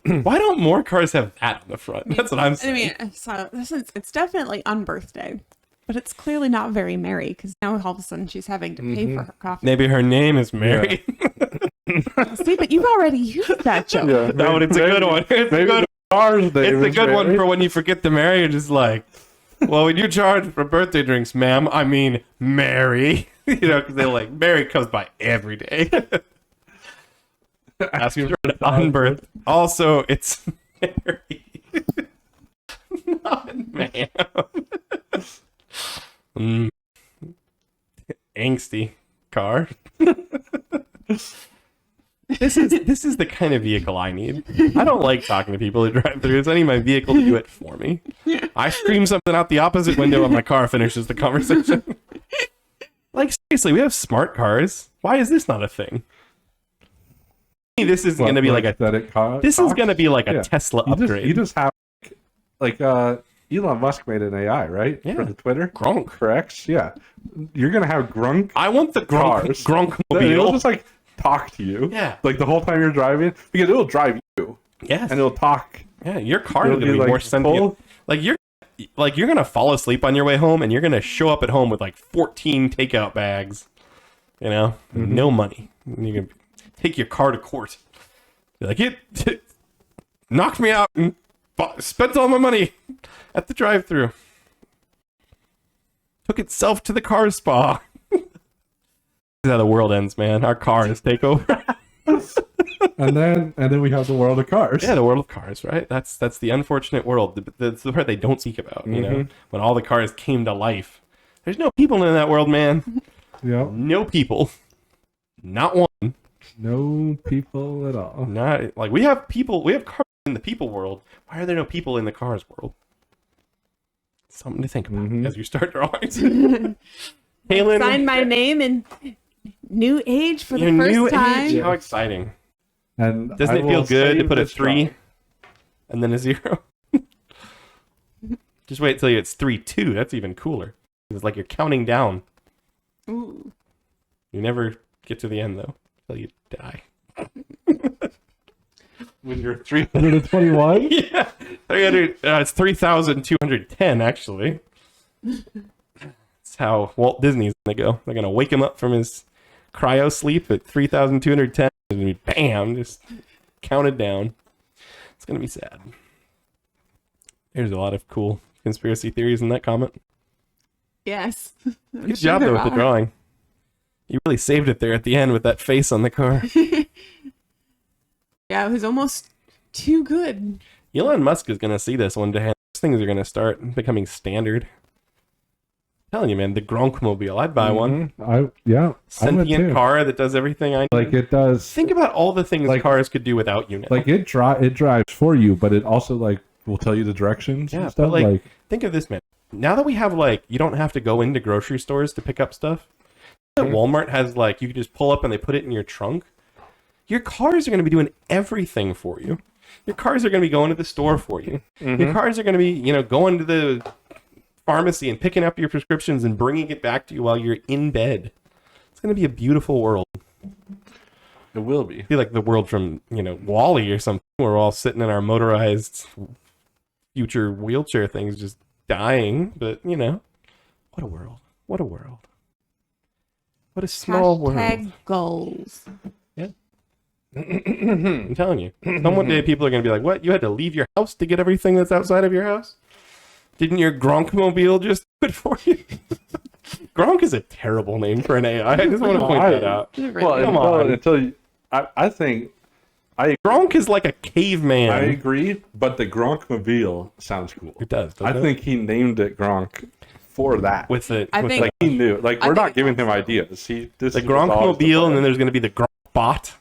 Why don't more cars have that on the front? That's what I'm I saying. mean, so it's definitely Unbirthday, but it's clearly not very merry because now all of a sudden she's having to pay for her coffee. Maybe her name is Mary. See, but you've already used that joke. Yeah, No, but it's a good one. It's a Maybe good, the car's name it's a is good one Mary. for when you forget to marry. You're just like, well, when you charge for birthday drinks, ma'am, I mean Mary. You know, because they're like, Mary comes by every day. Asking for an unbirth. Also, it's Mary. Not ma'am. Angsty car. This is the kind of vehicle I need. I don't like talking to people who drive through. I need my vehicle to do it for me. I scream something out the opposite window and my car finishes the conversation. Like, seriously, we have smart cars. Why is this not a thing? This is going to be like a that it this is going to be like a Yeah. Tesla You upgrade. just have like Elon Musk made an AI, right? Yeah. For the Twitter. Gronk. For X, yeah. You're gonna have Grunk. I want the Cars. It'll Gronkmobile. just like talk to you. Yeah. Like the whole time you're driving, because it'll drive you Yes. and it'll talk. Yeah, your car is It'll going to be, be like, more sentient. full. Like you're going to fall asleep on your way home and you're going to show up at home with like 14 takeout bags. You know? No money. You can take your car to court. You're like, it knocked me out and spent all my money at the drive-thru. Took itself to the car spa. This is how the world ends, man. Our cars take over. And then we have the world of cars. Yeah, the world of cars, right? That's the unfortunate world. That's the part they don't speak about, you know? When all the cars came to life. There's no people in that world, man. Yep. No people. Not one. No people at all. Not like we have cars in the people world. Why are there no people in the cars world? Something to think about as you start drawings. Kaelyn, Sign my name in new age for your the first new time. age. How exciting. And Doesn't I it feel will good to save put a this 3 drawing. and then a 0? Just wait till it's 3-2. That's even cooler. It's like you're counting down. Ooh. You never get to the end though, till you die. When you're 321? Yeah, 300. It's 3,210 actually. That's how Walt Disney's gonna go. They're gonna wake him up from his cryo sleep at 3,210, and bam, just counted down. It's gonna be sad. There's a lot of cool conspiracy theories in that comment. Yes. Good job though with the drawing. You really saved it there at the end with that face on the car. Yeah, it was almost too good. Elon Musk is gonna see this one day. These things are gonna start becoming standard. I'm telling you, man, the Gronkmobile. I'd buy one. I would Sentient too. car that does everything I need. Like it does. Think about all the things like- cars could do without you now. Like it drives for you, but it also like will tell you the directions Yeah, and stuff. but, like, Like think of this, man. Now that we have like, you don't have to go into grocery stores to pick up stuff. Walmart has like, you can just pull up and they put it in your trunk. Your cars are going to be doing everything for you. Your cars are going to be going to the store for you. Your cars are going to be, going to the pharmacy and picking up your prescriptions and bringing it back to you while you're in bed. It's going to be a beautiful world. it will be. Be like the world from, Wall-E or something. Where we're all sitting in our motorized future wheelchair things just dying. But, what a world. What a world. What a small Hashtag world. goals. I'm telling you. One day people are going to be like, what? You had to leave your house to get everything that's outside of your house? Didn't your Gronkmobile just do it for you? Gronk is a terrible name for an AI. I just want to point that out. Well, Come on. until you, I think Gronk is like a caveman. I agree, but the Gronkmobile sounds cool. It does. I doesn't it? think he named it Gronk for that. with it. I with think- Like he knew. Like I we're think not giving it's him also- ideas. the Gronkmobile, and then there's going to be the Gronk bot.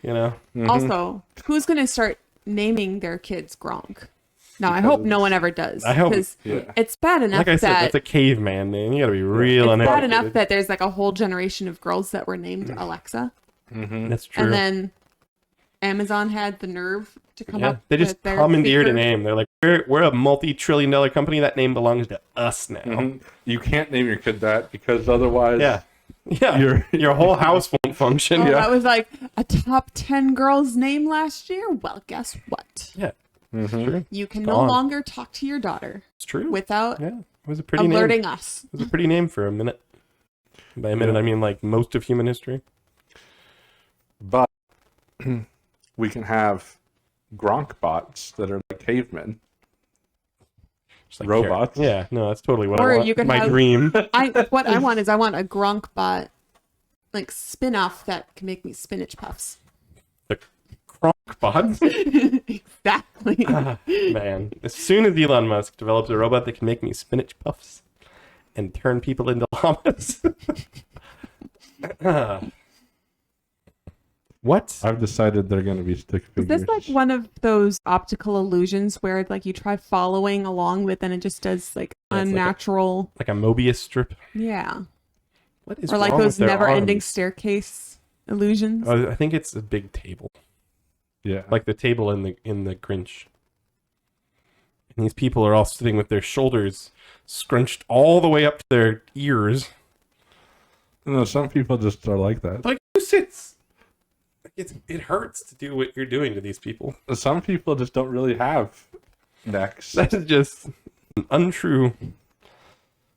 You know. Also, who's going to start naming their kids Gronk? Now, I Because hope of no this- one ever does. I hope- Because Yeah. it's bad enough Like I said, that that's a caveman name. You got to be real it's bad uneducated. enough that there's like a whole generation of girls that were named Alexa, That's true. and then Amazon had the nerve to come yeah, up. they just with their commandeered a speaker. name. They're like, we're a multi-trillion-dollar company. That name belongs to us now. Mhm. You can't name your kid that because otherwise, Yeah, yeah. Your- Your whole house won't function. Oh, Yeah. that was like a top 10 girls name last year. Well, guess what? Yeah, it's true. You can Gone. no longer talk to your daughter It's true. without Yeah, it was a pretty name. alerting us. It was a pretty name for a minute. By a minute, I mean like most of human history. but we can have Gronk bots that are like cavemen. Just like Robots. Yeah, no, that's totally what Or I want. you could My have- dream. What I want is I want a Gronk bot like spin-off that can make me spinach puffs. The Gronk bot. Exactly. Man, as soon as Elon Musk develops a robot that can make me spinach puffs and turn people into llamas. What? I've decided they're going to be stick Is figures. this like one of those optical illusions where like you try following along with and it just does like Yeah, it's like a- unnatural Like a Mobius strip? yeah. What is Or like wrong those with their never-ending arms? staircase illusions. Oh, I think it's a big table, Yeah. like the table in the Grinch. And these people are all sitting with their shoulders scrunched all the way up to their ears. No, some people just are like that. Like, who sits? Like, it hurts to do what you're doing to these people. Some people just don't really have necks. That is just untrue.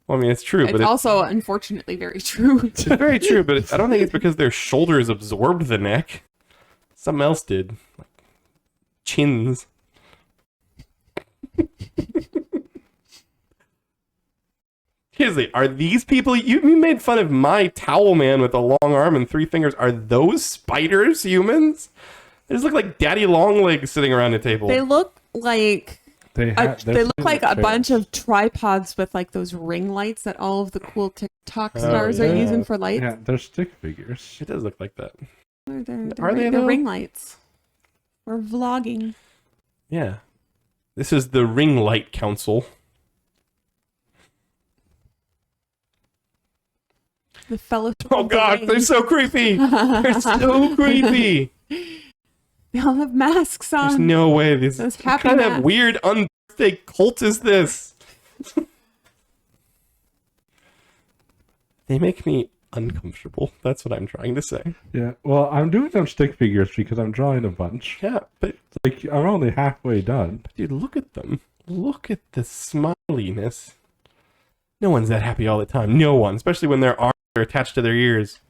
Well, I mean, it's true, It's but also unfortunately very true. it's very true, but I don't think it's because their shoulders absorbed the neck. Something else did. Like chins. Seriously, are these people... You made fun of my towel man with a long arm and 3 fingers. Are those spiders humans? They just look like daddy long legs sitting around a table. They look like They they look like a bunch of tripods with like those ring lights that all of the cool TikTok stars yeah. are using for lights. Yeah, they're stick figures. It does look like that. They're Are they, they're though? ring lights. We're vlogging. Yeah. This is the Ring Light Council. The fellowship. Oh of the god, Ring. they're so creepy. They're so creepy. They all have masks There's on. no way this Those what happy kind of masks. weird unbirthday cult is this? They make me uncomfortable. That's what I'm trying to say. Yeah. Well, I'm doing them stick figures because I'm drawing a bunch. Yeah, but Like I'm only halfway done. dude, look at them. Look at the smiliness. No one's that happy all the time. No one, especially when their arms are attached to their ears.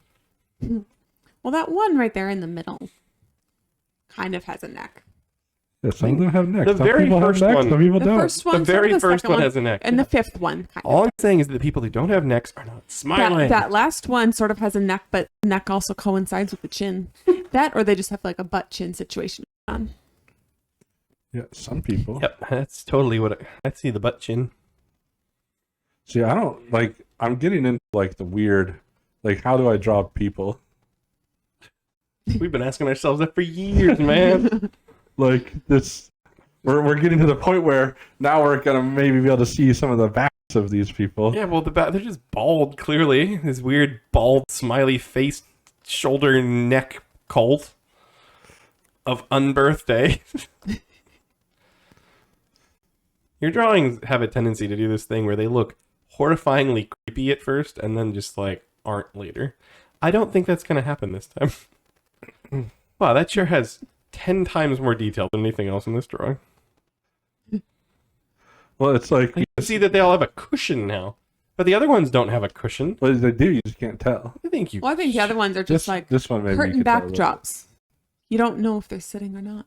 Well, that one right there in the middle kind of has a neck. Yeah, some of them have necks. The Some very people have first necks. one- Some people The don't. first one, The very the first second one has a neck. and the fifth one kind All of. I'm saying is that the people who don't have necks are not smiling. That last one sort of has a neck, but the neck also coincides with the chin. That, or they just have like a butt chin situation on. Yeah, some people. Yep, that's totally what I see the butt chin. See, I don't like. I'm getting into like the weird. Like, how do I draw people? We've been asking ourselves that for years, man. Like this. We're getting to the point where now we're gonna maybe be able to see some of the backs of these people. Yeah, well, they're just bald, clearly. This weird, bald, smiley face, shoulder, neck cult of Unbirthday. Your drawings have a tendency to do this thing where they look horrifyingly creepy at first and then just, like, aren't later. I don't think that's going to happen this time. Wow, that sure has 10 times more detail than anything else in this drawing. Well, it's like You can see that they all have a cushion now. But the other ones don't have a cushion. what they do. You just can't tell. I think you... Well, I think the other ones are just like This one maybe you curtain could tell a little backdrops. You don't know if they're sitting or not.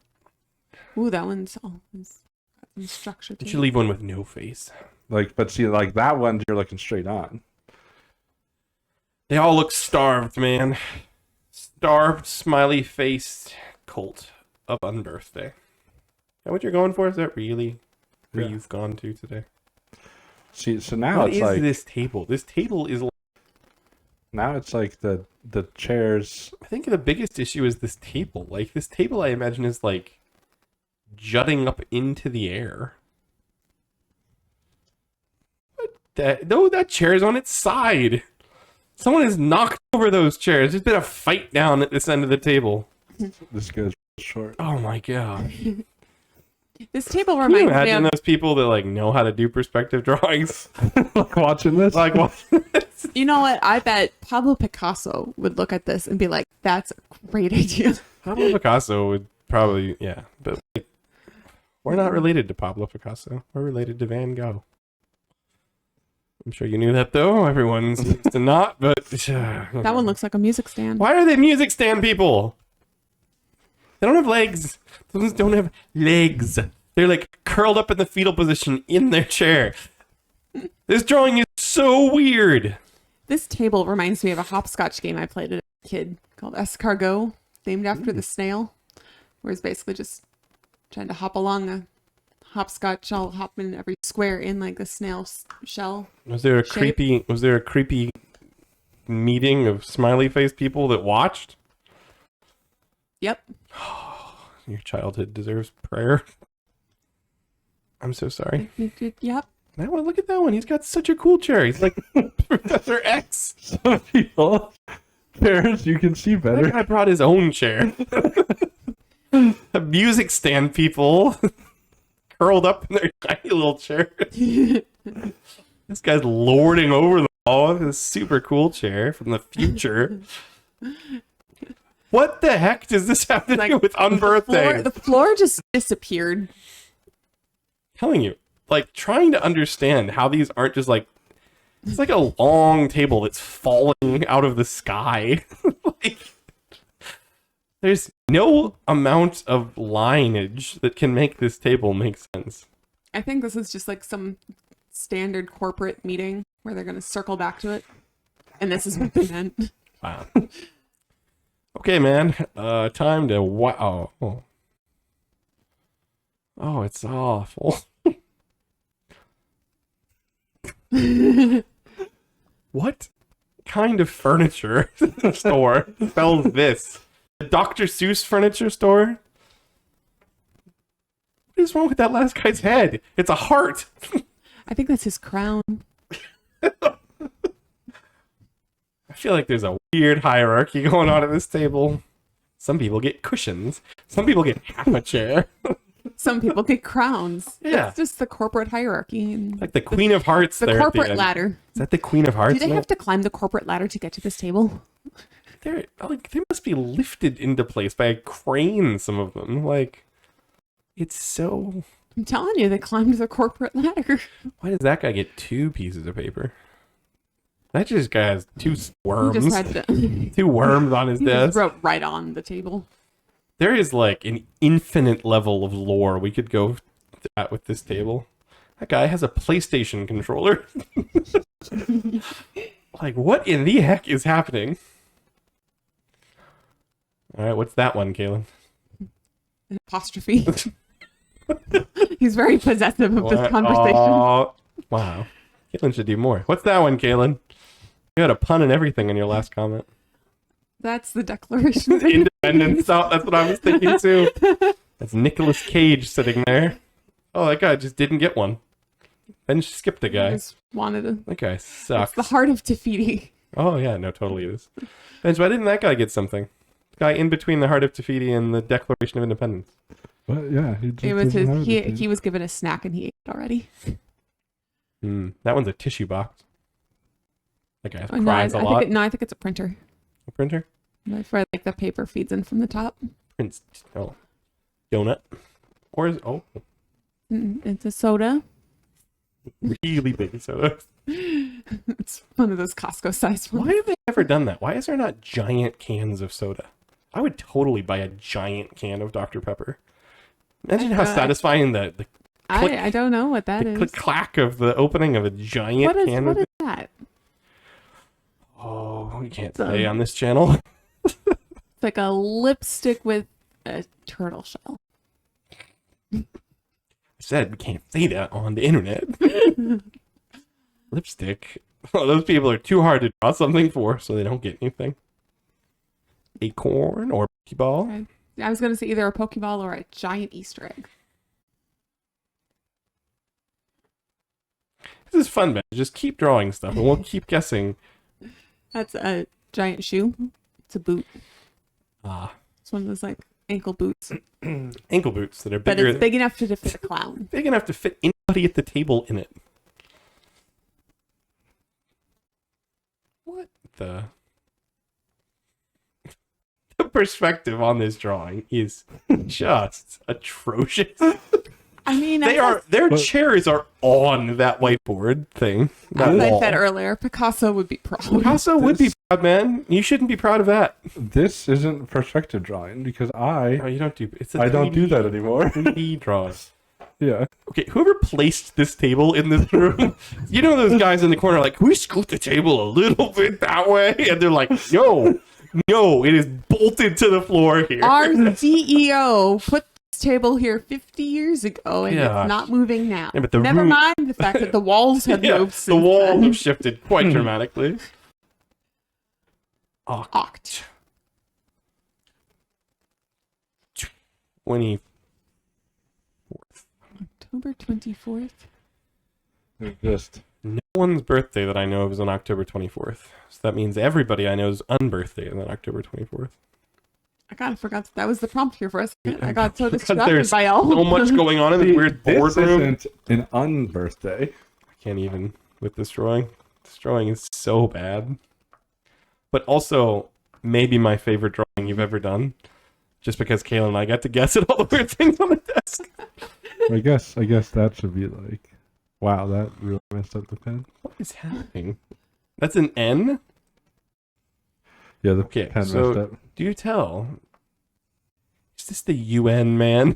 Ooh, that one's it's got some structure to You it. should leave one with no face. Like, but see, like that one, you're looking straight on. They all look starved, man. Starved, smiley-faced cult of Unbirthday. Is that what you're going for? Is that really where Yeah. you've gone to today? See, so now What it's is like this table? This table is. now it's like the chairs. I think the biggest issue is this table. Like this table, I imagine is like jutting up into the air. That chair is on its side. Someone has knocked over those chairs. There's been a fight down at this end of the table. This goes short. Oh my god. This table Can you reminds me imagine of, those people that like know how to do perspective drawings? Like watching this. Like watching this? you know what? I bet Pablo Picasso would look at this and be like, that's a great idea. Pablo Picasso would probably, yeah. But like, we're not related to Pablo Picasso. We're related to Van Gogh. I'm sure you knew that though. Everyone seems to not, but That one looks like a music stand. Why are they music stand people? They don't have legs. Those don't have legs. They're like curled up in the fetal position in their chair. This drawing is so weird. This table reminds me of a hopscotch game I played as a kid called Escargot, named after the snail, where it's basically just trying to hop along a hopscotch, all hop in every square in like the snail shell. Was there a Shape. creepy meeting of smiley face people that watched? Yep. Your childhood deserves prayer. I'm so sorry. Yep. That one, look at that one. He's got such a cool chair. He's like Professor X. Some people, parents, you can see That better. guy brought his own chair. A music stand people curled up in their tiny little chair. This guy's lording over them all with his super cool chair from the future. What the heck does this have to do with Unbirthday? The floor just disappeared. Telling you, like trying to understand how these aren't just like it's like a long table that's falling out of the sky. Like, there's no amount of lineage that can make this table make sense. I think this is just like some standard corporate meeting where they're going to circle back to it. And this is what they meant. Wow. Okay, man. Time to wow. Oh, it's awful. What kind of furniture store sells this? A Dr. Seuss furniture store? What is wrong with that last guy's head? It's a heart. I think that's his crown. I feel like there's a weird hierarchy going on at this table. Some people get cushions. Some people get half a chair. Some people get crowns. Yeah. It's just the corporate hierarchy. And Like the Queen of Hearts the there at the corporate end. ladder. Is that the Queen of Hearts? Do they No? have to climb the corporate ladder to get to this table? They're like they must be lifted into place by a crane, some of them. Like it's so I'm telling you, they climbed the corporate ladder. why does that guy get 2 pieces of paper? That just guy has 2 He worms. just had to. 2 worms on his He just desk. wrote right on the table. There is like an infinite level of lore we could go at with this table. That guy has a PlayStation controller. Like, what in the heck is happening? All right, what's that one, Kaelyn? An apostrophe. He's very possessive of this What? conversation. Oh, wow. Kaelyn should do more. What's that one, Kaelyn? You had a pun and everything in your last comment. That's the Declaration of Independence. Oh, that's what I was thinking too. That's Nicolas Cage sitting there. Oh, that guy just didn't get one. Then she skipped a I guy. just wanted to. That guy It's sucks. the heart of Tafiti. Oh yeah, no, totally it is. Benj, why didn't that guy get something? The guy in between the Heart of Tafiti and the Declaration of Independence. But yeah, he just It was doesn't his. have it. He was given a snack and he ate it already. That one's a tissue box. That guy Oh, cries a lot. I think it's a printer. A printer? That's where like the paper feeds in from the top. Prince. Oh. Donut. Or is It's a soda. really big soda. It's one of those Costco sized ones. Why have they never done that? Why is there not giant cans of soda? I would totally buy a giant can of Dr. Pepper. Imagine how satisfying the click, I don't know what that is. click clack of the opening of a giant What is can what of is that? Oh, we can't It's, say on this channel. It's like a lipstick with a turtle shell. I said we can't say that on the internet. Lipstick. Oh, those people are too hard to draw something for, so they don't get anything. Acorn or Pokeball. I was going to say either a Pokeball or a giant Easter egg. This is fun, man. Just keep drawing stuff, and we'll keep guessing. That's a giant shoe. It's a boot. Ah, It's one of those like ankle boots. ankle boots that are But bigger. it's big enough to fit a clown. Big enough to fit anybody at the table in it. What the? The perspective on this drawing is just atrocious. I mean, Their chairs are on that whiteboard thing. That as I wall. said earlier, Picasso would be proud. Picasso would be proud, man. You shouldn't be proud of that. This isn't perspective drawing because No, you don't do. It's a I don't do that anymore. 3D drawing. Yeah. Okay, whoever placed this table in this room, you know those guys in the corner like, can we scoot the table a little bit that way? And they're like, no, it is bolted to the floor here. Our CEO put this table here 50 years ago, and Gosh. it's not moving now. Yeah, but the Never room- mind the fact that the walls have Yeah, moved the since walls then. have shifted quite dramatically. Oct. 24th. October 24th. Just No one's birthday that I know of is on October 24th. So that means everybody I know is Unbirthday on October 24th. I kind of forgot that was the prompt here for a second. I got so Because distracted there's by all. so much going on in this weird this boardroom. isn't an unbirthday. I can't even with this drawing. This drawing is so bad. But also, maybe my favorite drawing you've ever done. Just because Kaelyn and I got to guess at all the weird things on the desk. I guess that should be like, wow, that really messed up the pen. What is happening? That's an N? Yeah, the Okay, pen so messed up. do you tell? Is this the UN, man?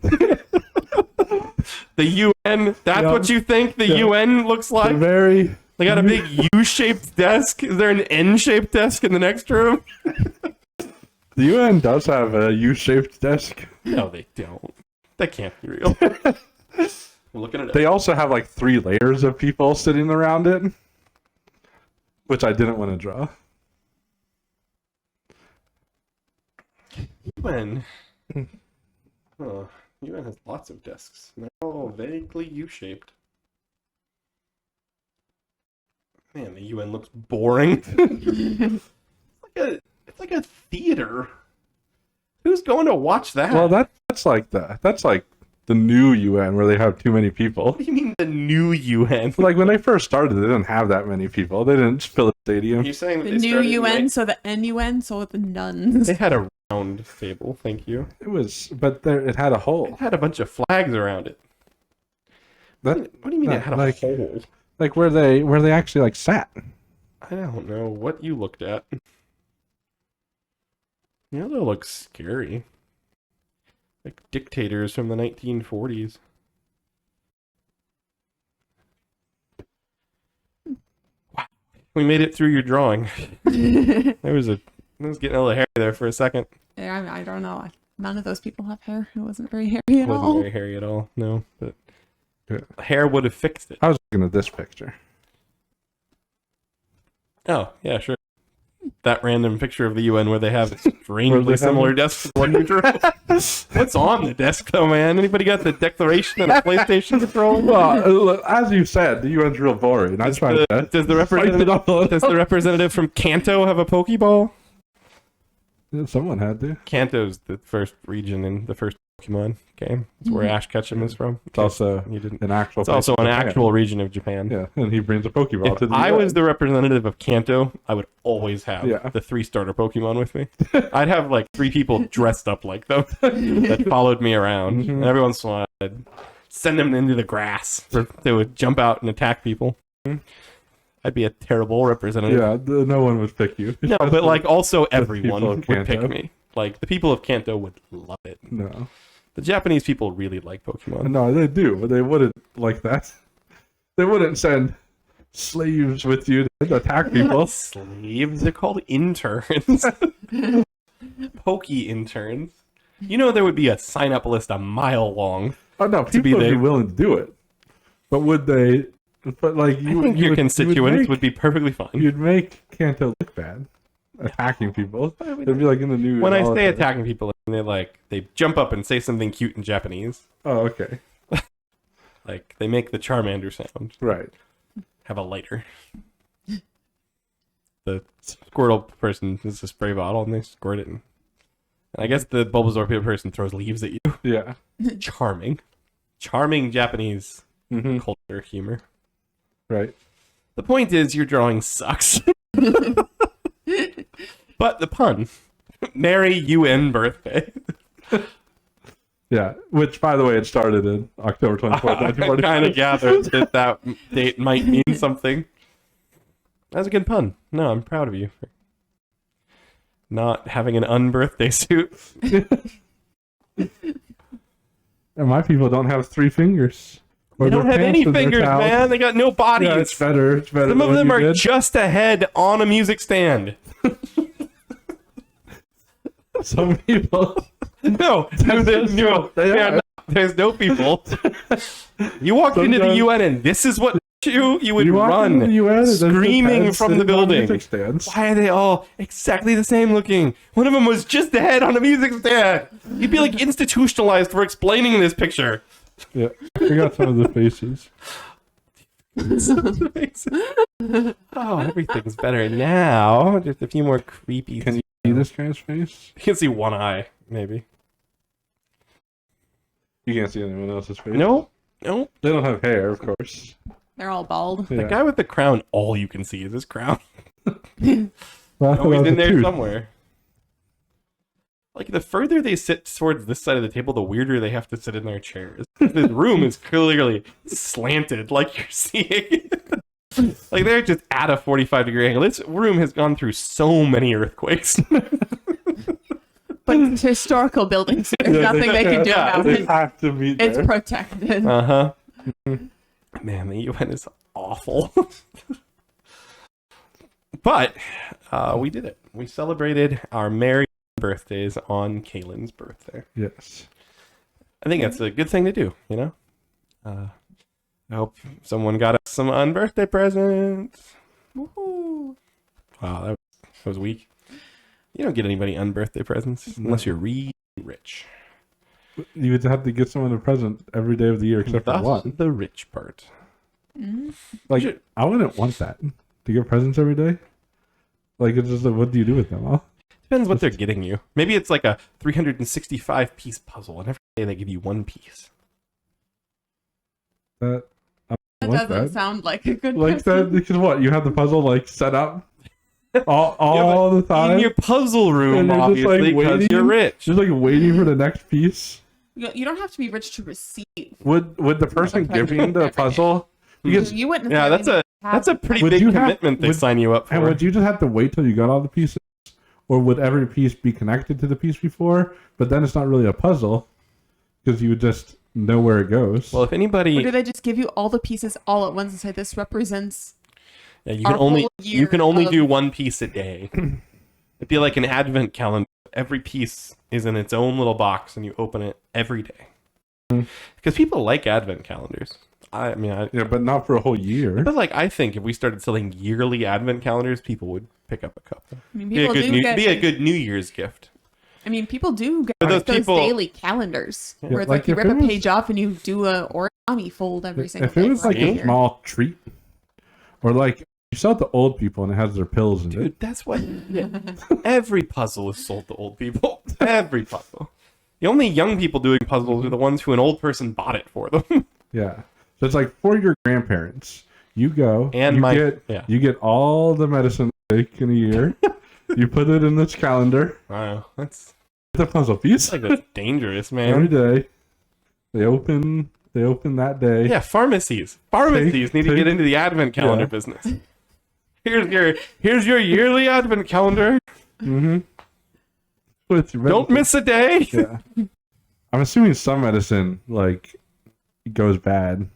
The UN? That's Yeah. what you think the Yeah. UN looks The like? very They got a big U-shaped desk. Is there an N-shaped desk in the next room? the UN does have a U-shaped desk. No, they don't. That can't be real. We're looking at it. They also have like 3 layers of people sitting around it, which I didn't want to draw. UN. Oh, UN has lots of desks. They're all vaguely U-shaped. Man, the UN looks boring. It's like a theater. Who's going to watch that? Well, that's like the new UN where they have too many people. What do you mean the new UN? Like when they first started, they didn't have that many people. They didn't fill a stadium. You're saying that The they new started UN, so the NUN, so the nuns. They had a round table, thank you. It was, but there it had a hole. It had a bunch of flags around it. That What do you mean it that, had a like- hole? like where they actually like sat. I don't know what you looked at. Yeah, that looks scary. Like dictators from the 1940s. Wow. We made it through your drawing. It was getting a little hairy there for a second. Yeah, I don't know. None of those people have hair. It wasn't very hairy It at wasn't all. very hairy at all, no. But Yeah. hair would have fixed it. I was looking at this picture. Oh, yeah, sure. That random picture of the UN where they have strangely similar desks to the one you drew. What's on the desk, though, man? Anybody got the Declaration and a PlayStation controller? Well, as you said, the UN's real boring. I tried to Does the spice it up a little. Does the representative from Kanto have a Pokeball? Someone had to. Kanto's the first region in the first Pokemon game. It's where Ash Ketchum is from. It's also You didn't. an actual. It's also place an in Japan. actual region of Japan. Yeah, and he brings a Pokeball to If the. I UN. was the representative of Kanto, I would always have Yeah. the 3 starter Pokemon with me. I'd have like 3 people dressed up like them that followed me around. And every once in a while, I'd send them into the grass. They would jump out and attack people. I'd be a terrible representative. Yeah, no one would pick you. No, but like also people everyone of would pick Kanto. me. Like the people of Kanto would love it. No, The Japanese people really like Pokemon. no, they do, but they wouldn't like that. They wouldn't send slaves with you to attack people. Slaves, they're called interns. Poke interns. You know there would be a sign-up list a mile long. Oh no, be people would there. be willing to do it, but would they But like, I think your constituents would be perfectly fine. You'd make Kanto look bad, attacking people. It'd be like in the news. When I say attacking people, they jump up and say something cute in Japanese. Oh, okay. Like they make the Charmander sound. Right. Have a lighter. The Squirtle person is a spray bottle, and they squirt it. And I guess the Bulbasaur person throws leaves at you. Yeah. Charming Japanese culture humor. Right. The point is, your drawing sucks. But the pun, marry Unbirthday. Yeah. Which, by the way, it started in October 24th, I 1945. kind of gathered that date might mean something. That's a good pun. No, I'm proud of you for not having an unbirthday suit. And my people don't have 3 fingers. They don't have any fingers, man. They got no bodies. Yeah, it's better. It's better. Some of them are just a head on a music stand. Some people. No, there's no people. You walk into the Sometimes- UN and this is what you would walk run into the UN and there's screaming heads from the sitting on building. music stands. Why are they all exactly the same looking? One of them was just a head on a music stand. You'd be like institutionalized for explaining this picture. Yeah, I forgot some of the faces. Oh, everything's better now. Just a few more creepy. Can you see this guy's face? You can see one eye, maybe. You can't see anyone else's face. No. They don't have hair, of course. They're all bald. Yeah. The guy with the crown, all you can see is his crown. Well, I thought Always that was in a there tooth. somewhere. Like, the further they sit towards this side of the table, the weirder they have to sit in their chairs. This room is clearly slanted, like you're seeing. Like, they're just at a 45-degree angle. This room has gone through so many earthquakes. But it's historical buildings. There's nothing they can do about They it. have to be there. It's protected. Uh-huh. Man, the UN is awful. But we did it. We celebrated our merry birthdays on Kaelyn's birthday. Yes. I think that's a good thing to do, you know? I hope someone got us some unbirthday presents. Woohoo. Wow, that was weak. You don't get anybody unbirthday presents unless you're really rich. You would have to get someone a present every day of the year except for That's one. the rich part. Like, I wouldn't want that. To get presents every day? Like, it's just like, what do you do with them all? Depends what they're getting you. Maybe it's like a 365-piece puzzle, and every day they give you one piece. That That doesn't sound like a good like present. that, because what? You have the puzzle, like, set up all the time? In your puzzle room, And you're just, like, obviously, because waiting? you're rich. Just, like, waiting for the next piece? You don't have to be rich to receive. Would the person giving the puzzle... Because, You wouldn't. Yeah, necessarily that's a pretty Would big you have- commitment they would- sign you up for. and would you just have to wait till you got all the pieces? Or would every piece be connected to the piece before? But then it's not really a puzzle, because you would just know where it goes. Well, if anybody... Or do they just give you all the pieces all at once and say this represents? Yeah, Our whole you year can only of- do one piece a day. It'd be like an advent calendar. Every piece is in its own little box, and you open it every day. Because people like advent calendars. Yeah, but not for a whole year. But like, I think if we started selling yearly advent calendars, people would pick up a couple. I mean, Be a people good do get. be a good New Year's gift. I mean, people do get For those those people- daily calendars Yeah, where it's like like you if rip it a was- page off and you do a origami fold every single If day. it was like for a year. small treat, or like you sell it to old people and it has their pills in it. Dude, that's what... Every puzzle is sold to old people. Every puzzle. The only young people doing puzzles are the ones who an old person bought it for them. Yeah. So it's like for your grandparents. You go And you get all the medicine they take in a year. You put it in this calendar. Wow, that's The puzzle piece. like that's dangerous, Every man. day. They open that day. Yeah, pharmacies need to get into the advent calendar business. Here's your yearly advent calendar. Mm-hmm. With your Don't medicine. miss a day. Yeah. I'm assuming some medicine like goes bad.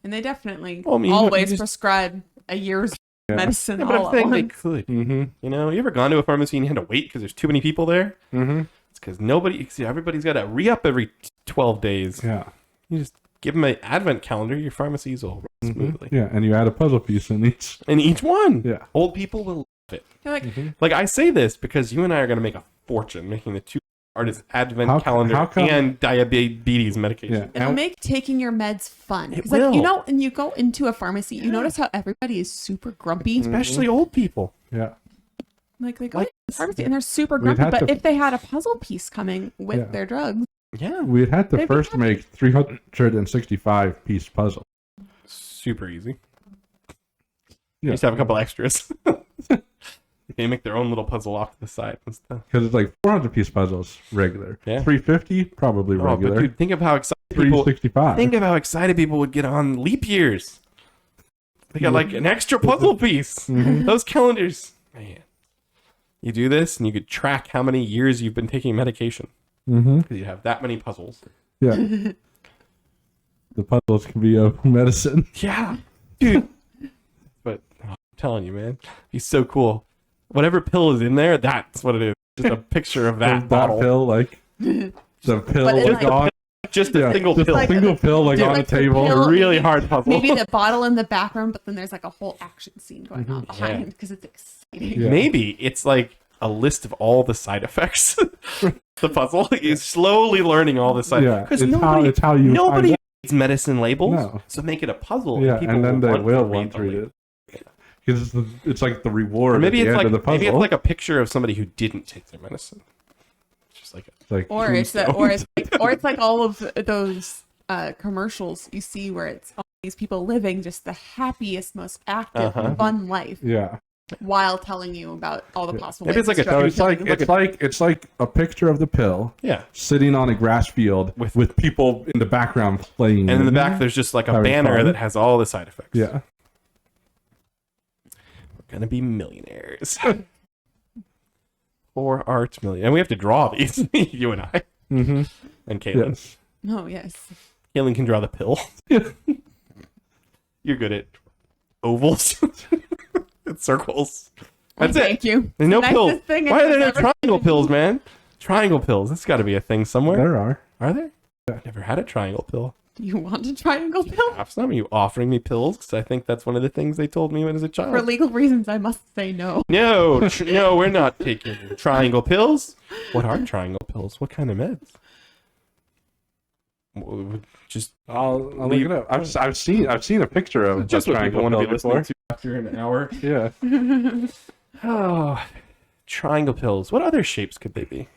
And they definitely Well, I mean, always you just- prescribe a year's medicine Yeah, but all I'm saying at they once. could. Mm-hmm. You know, you ever gone to a pharmacy and you had to wait because there's too many people there? Mm-hmm. It's because everybody's got to re-up every 12 days. Yeah. You just give them an advent calendar. Your pharmacies will run smoothly. Yeah, and you add a puzzle piece in each. And each one. Yeah. Old people will love it. You're like, Like, I say this because you and I are going to make a fortune making the two artists advent calendar how come- and diabetes medication. Yeah. it'll make taking your meds fun. It 'Cause, like, you will. know, and you go into a pharmacy, you notice how everybody is super grumpy. Especially old people. Yeah. Like they go Like- to the pharmacy and they're super We'd grumpy. have But to- if they had a puzzle piece coming with Yeah. their drugs, Yeah. We'd had to They'd be first happy. make 365 piece puzzle. Super easy. Yeah. Just have a couple extras. They make their own little puzzle off to the side and stuff. Because it's like 400 piece puzzles regular. Yeah. 350 probably Oh, regular. but dude, think of how excited people. 365. Think of how excited people would get on leap years. They got like an extra puzzle piece. Those calendars, man. You do this, and you could track how many years you've been taking medication because you have that many puzzles. Yeah. The puzzles can be of medicine. Yeah, dude. But I'm telling you, man, he's so cool. Whatever pill is in there, that's what it is. Just a picture of that bottle. pill, like the pill But it's is like- gone. Just a single just pill. a single pill like Dude, on like the the table. pill- Really hard puzzle. maybe the bottle in the background, but then there's like a whole action scene going on Yeah. behind because it's exciting. Yeah. Maybe it's like a list of all the side effects. The puzzle is slowly learning all the side Yeah, because it's nobody, it's how you nobody find reads medicine labels. No. So make it a puzzle. Yeah, people and then they will want want to read it. Because it's like the reward Or maybe at the it's end like of the puzzle. maybe it's like a picture of somebody who didn't take their medicine. It's just like It's like Or it's like all of those commercials you see where it's all these people living just the happiest, most active, fun life yeah. while telling you about all the possible. Maybe it's ways like a- to So struggle. it's like a picture of the pill yeah. sitting on a grass field with people in the background playing. And in the it. back, there's just like a Having banner fun. that has all the side effects. Yeah. We're gonna be millionaires. For art million, and we have to draw these. You and I, Mm-hmm. and Kaelyn. Yes. Oh yes. Kaelyn can draw the pill. You're good at ovals and circles. That's Well, it. Thank you. There's no Nicest pills. thing Why are there no I've ever triangle seen. pills, man? Triangle pills. That's got to be a thing somewhere. There are. Are there? I've never had a triangle pill. You want a triangle pill? Have some? Are you offering me pills? Because I think that's one of the things they told me when I was a child. For legal reasons, I must say no. No, no, we're not taking triangle pills. What are triangle pills? What kind of meds? Just I'll Leave- look it up. I've seen a picture of just a what people triangle want to pill be listening before. to after an hour. Yeah. Oh, triangle pills. What other shapes could they be?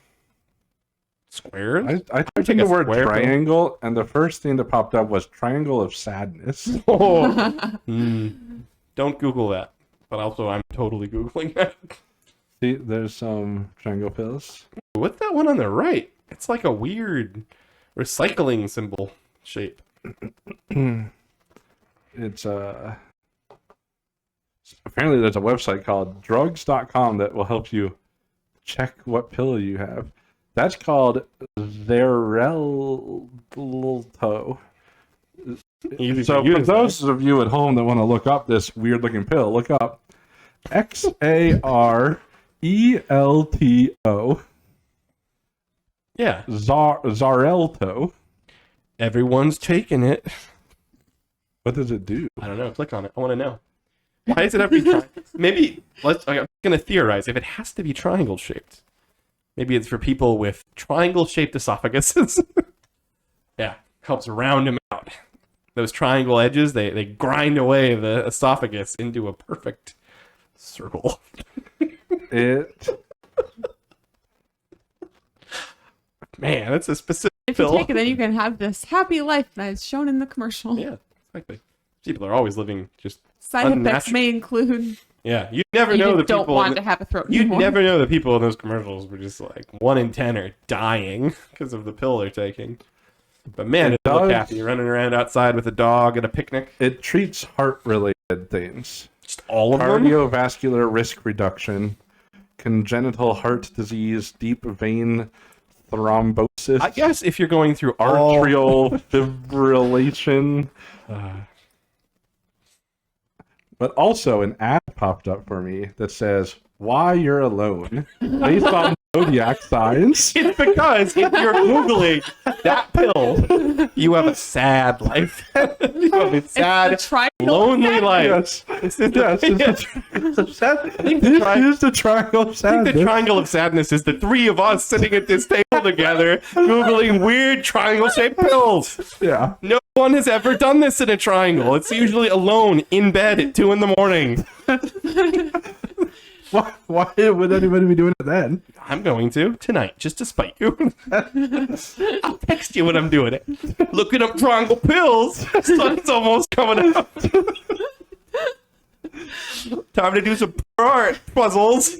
Squares? I take typed in a the word square pill. triangle, and the first thing that popped up was triangle of sadness. Oh. Don't Google that. But also, I'm totally Googling that. See, there's some triangle pills. What's that one on the right? It's like a weird recycling symbol shape. It's apparently there's a website called drugs.com that will help you check what pill you have. That's called Xarelto. Easy So for you for to say. those of you at home that want to look up this weird looking pill, look up Xarelto. Yeah. Xarelto. Everyone's taking it. What does it do? I don't know. Click on it. I want to know. Why does it have to be maybe I'm going to theorize if it has to be triangle shaped. Maybe it's for people with triangle shaped esophaguses. Yeah, helps round them out. Those triangle edges, they grind away the esophagus into a perfect circle. It Man, that's a specific If you pill. take it, then you can have this happy life as shown in the commercial. Yeah, exactly. People are always living just Side effects unnatural. may include Yeah, you never you know the don't people. want to have a throat You anymore. never know the people in those commercials were just like 1 in 10 are dying because of the pill they're taking. But man, It it look does. happy running around outside with a dog at a picnic. treats heart related things. Just all of them. Cardiovascular risk reduction, congenital heart disease, deep vein thrombosis, I guess if you're going through all arterial fibrillation. But also an ad popped up for me that says, "Why you're alone," based on zodiac signs. It's because if you're Googling that pill, you have a sad life. You have a sad, triangle lonely life. Yes. This is the, I think the this tri- is the triangle of I think sadness. the triangle of sadness is the three of us sitting at this table together, Googling weird triangle-shaped pills. Yeah. No one has ever done this in a triangle. It's usually alone in bed at 2 a.m. Why would anybody be doing it then? I'm going to tonight, just to spite you. I'll text you when I'm doing it. Looking up triangle pills. Sun's almost coming up. Time to do some art puzzles.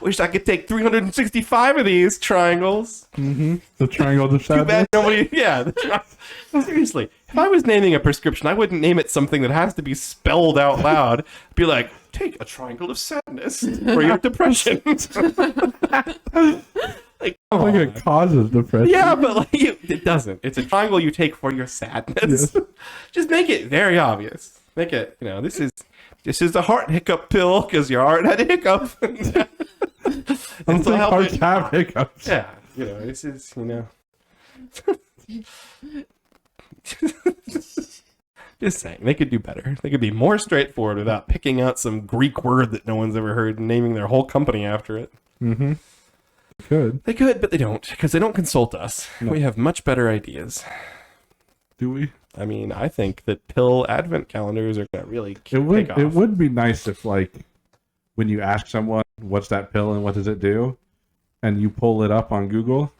Wish I could take 365 of these triangles. The triangle of Too sadness. bad nobody. Yeah. Seriously, if I was naming a prescription, I wouldn't name it something that has to be spelled out loud. Be like, take a triangle of sadness for your depression. Like, come Like on. it causes depression. Yeah, but like it doesn't. It's a triangle you take for your sadness. Yes. Just make it very obvious. Make it, this is a heart hiccup pill because your heart had a hiccup. I don't It's to think help hearts it- have hiccups. Yeah, this is, Just saying, they could do better. They could be more straightforward without picking out some Greek word that no one's ever heard and naming their whole company after it. Mm-hmm. Could. They could, but they don't, because they don't consult us. No. We have much better ideas. Do we? I mean, I think that pill advent calendars are gonna really It would. take off. It would be nice if, like, when you ask someone, "What's that pill and what does it do?" and you pull it up on Google,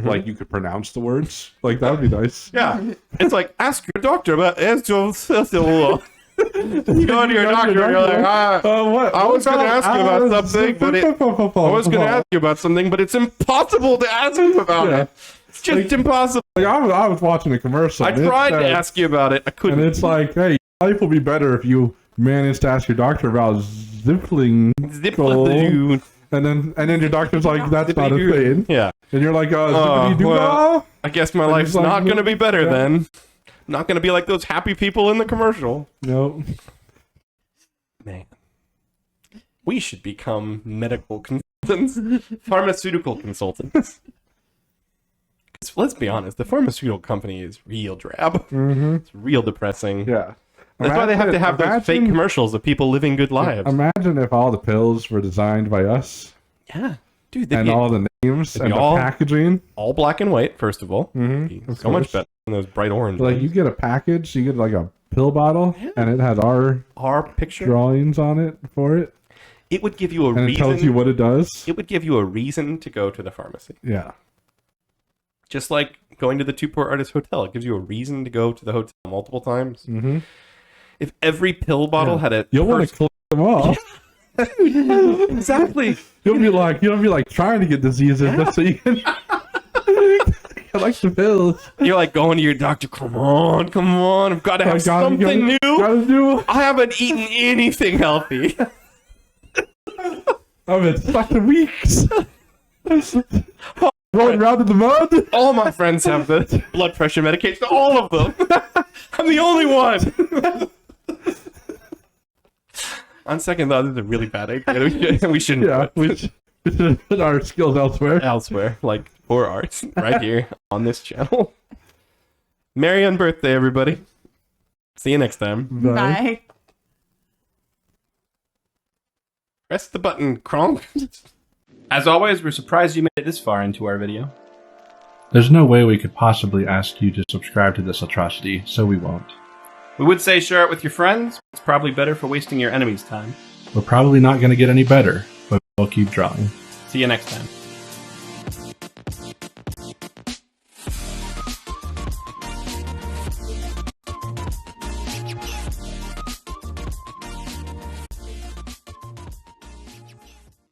like you could pronounce the words. Like that would be nice. Yeah, it's like ask your doctor about estrogen. You go to your doctor, you're like, What? I was gonna ask you about something, but I was gonna ask you about something, but it's impossible to ask you about Yeah. it. It's just impossible. Like, I was watching a commercial. I and it tried to said- ask you about it. I and couldn't. it's like, hey, life will be better if you manage to ask your doctor about zippling. Zip-a-doo. And then your doctor's like, that's not a thing. Yeah. And you're like, well, zippity-doo-dah. I guess my And life's he's like, not gonna be better yeah. then. Not gonna be like those happy people in the commercial. No. Man. We should become medical consultants, pharmaceutical consultants. 'Cause let's be honest, the pharmaceutical company is real drab. Mm-hmm. It's real depressing. Yeah. That's why they have to have those fake commercials of people living good lives. Imagine if all the pills were designed by us Yeah. Dude, they'd and be all the names they'd and be the all- packaging. all black and white, first of all. Mm-hmm. So much better than those bright orange Like ones. you get a package, you get like a pill bottle, and it has our Our picture, drawings on it for it, it would give you a and it reason. tells you what it does. It would give you a reason to go to the pharmacy. Yeah. Just like going to the Two Poor Artists Hotel. It gives you a reason to go to the hotel multiple times. Mm-hmm. If every pill bottle had a You'll want to collect them all. exactly. You'll be like trying to get diseases just so you can collect the pills. You're like going to your doctor. Come on, I've got to have something new. Gotta do. I haven't eaten anything healthy. I've been stuck in weeks. Rolling around in the mud. All my friends have the blood pressure medication. All of them. I'm the only one. On second thought, this is a really bad idea. We shouldn't. Yeah, we should put our skills elsewhere. Elsewhere, like for arts, right here on this channel. Merry Unbirthday, everybody. See you next time. Bye. Press the button, Kronk. As always, we're surprised you made it this far into our video. There's no way we could possibly ask you to subscribe to this atrocity, so we won't. We would say share it with your friends. It's probably better for wasting your enemy's time. We're probably not going to get any better, but we'll keep drawing. See you next time.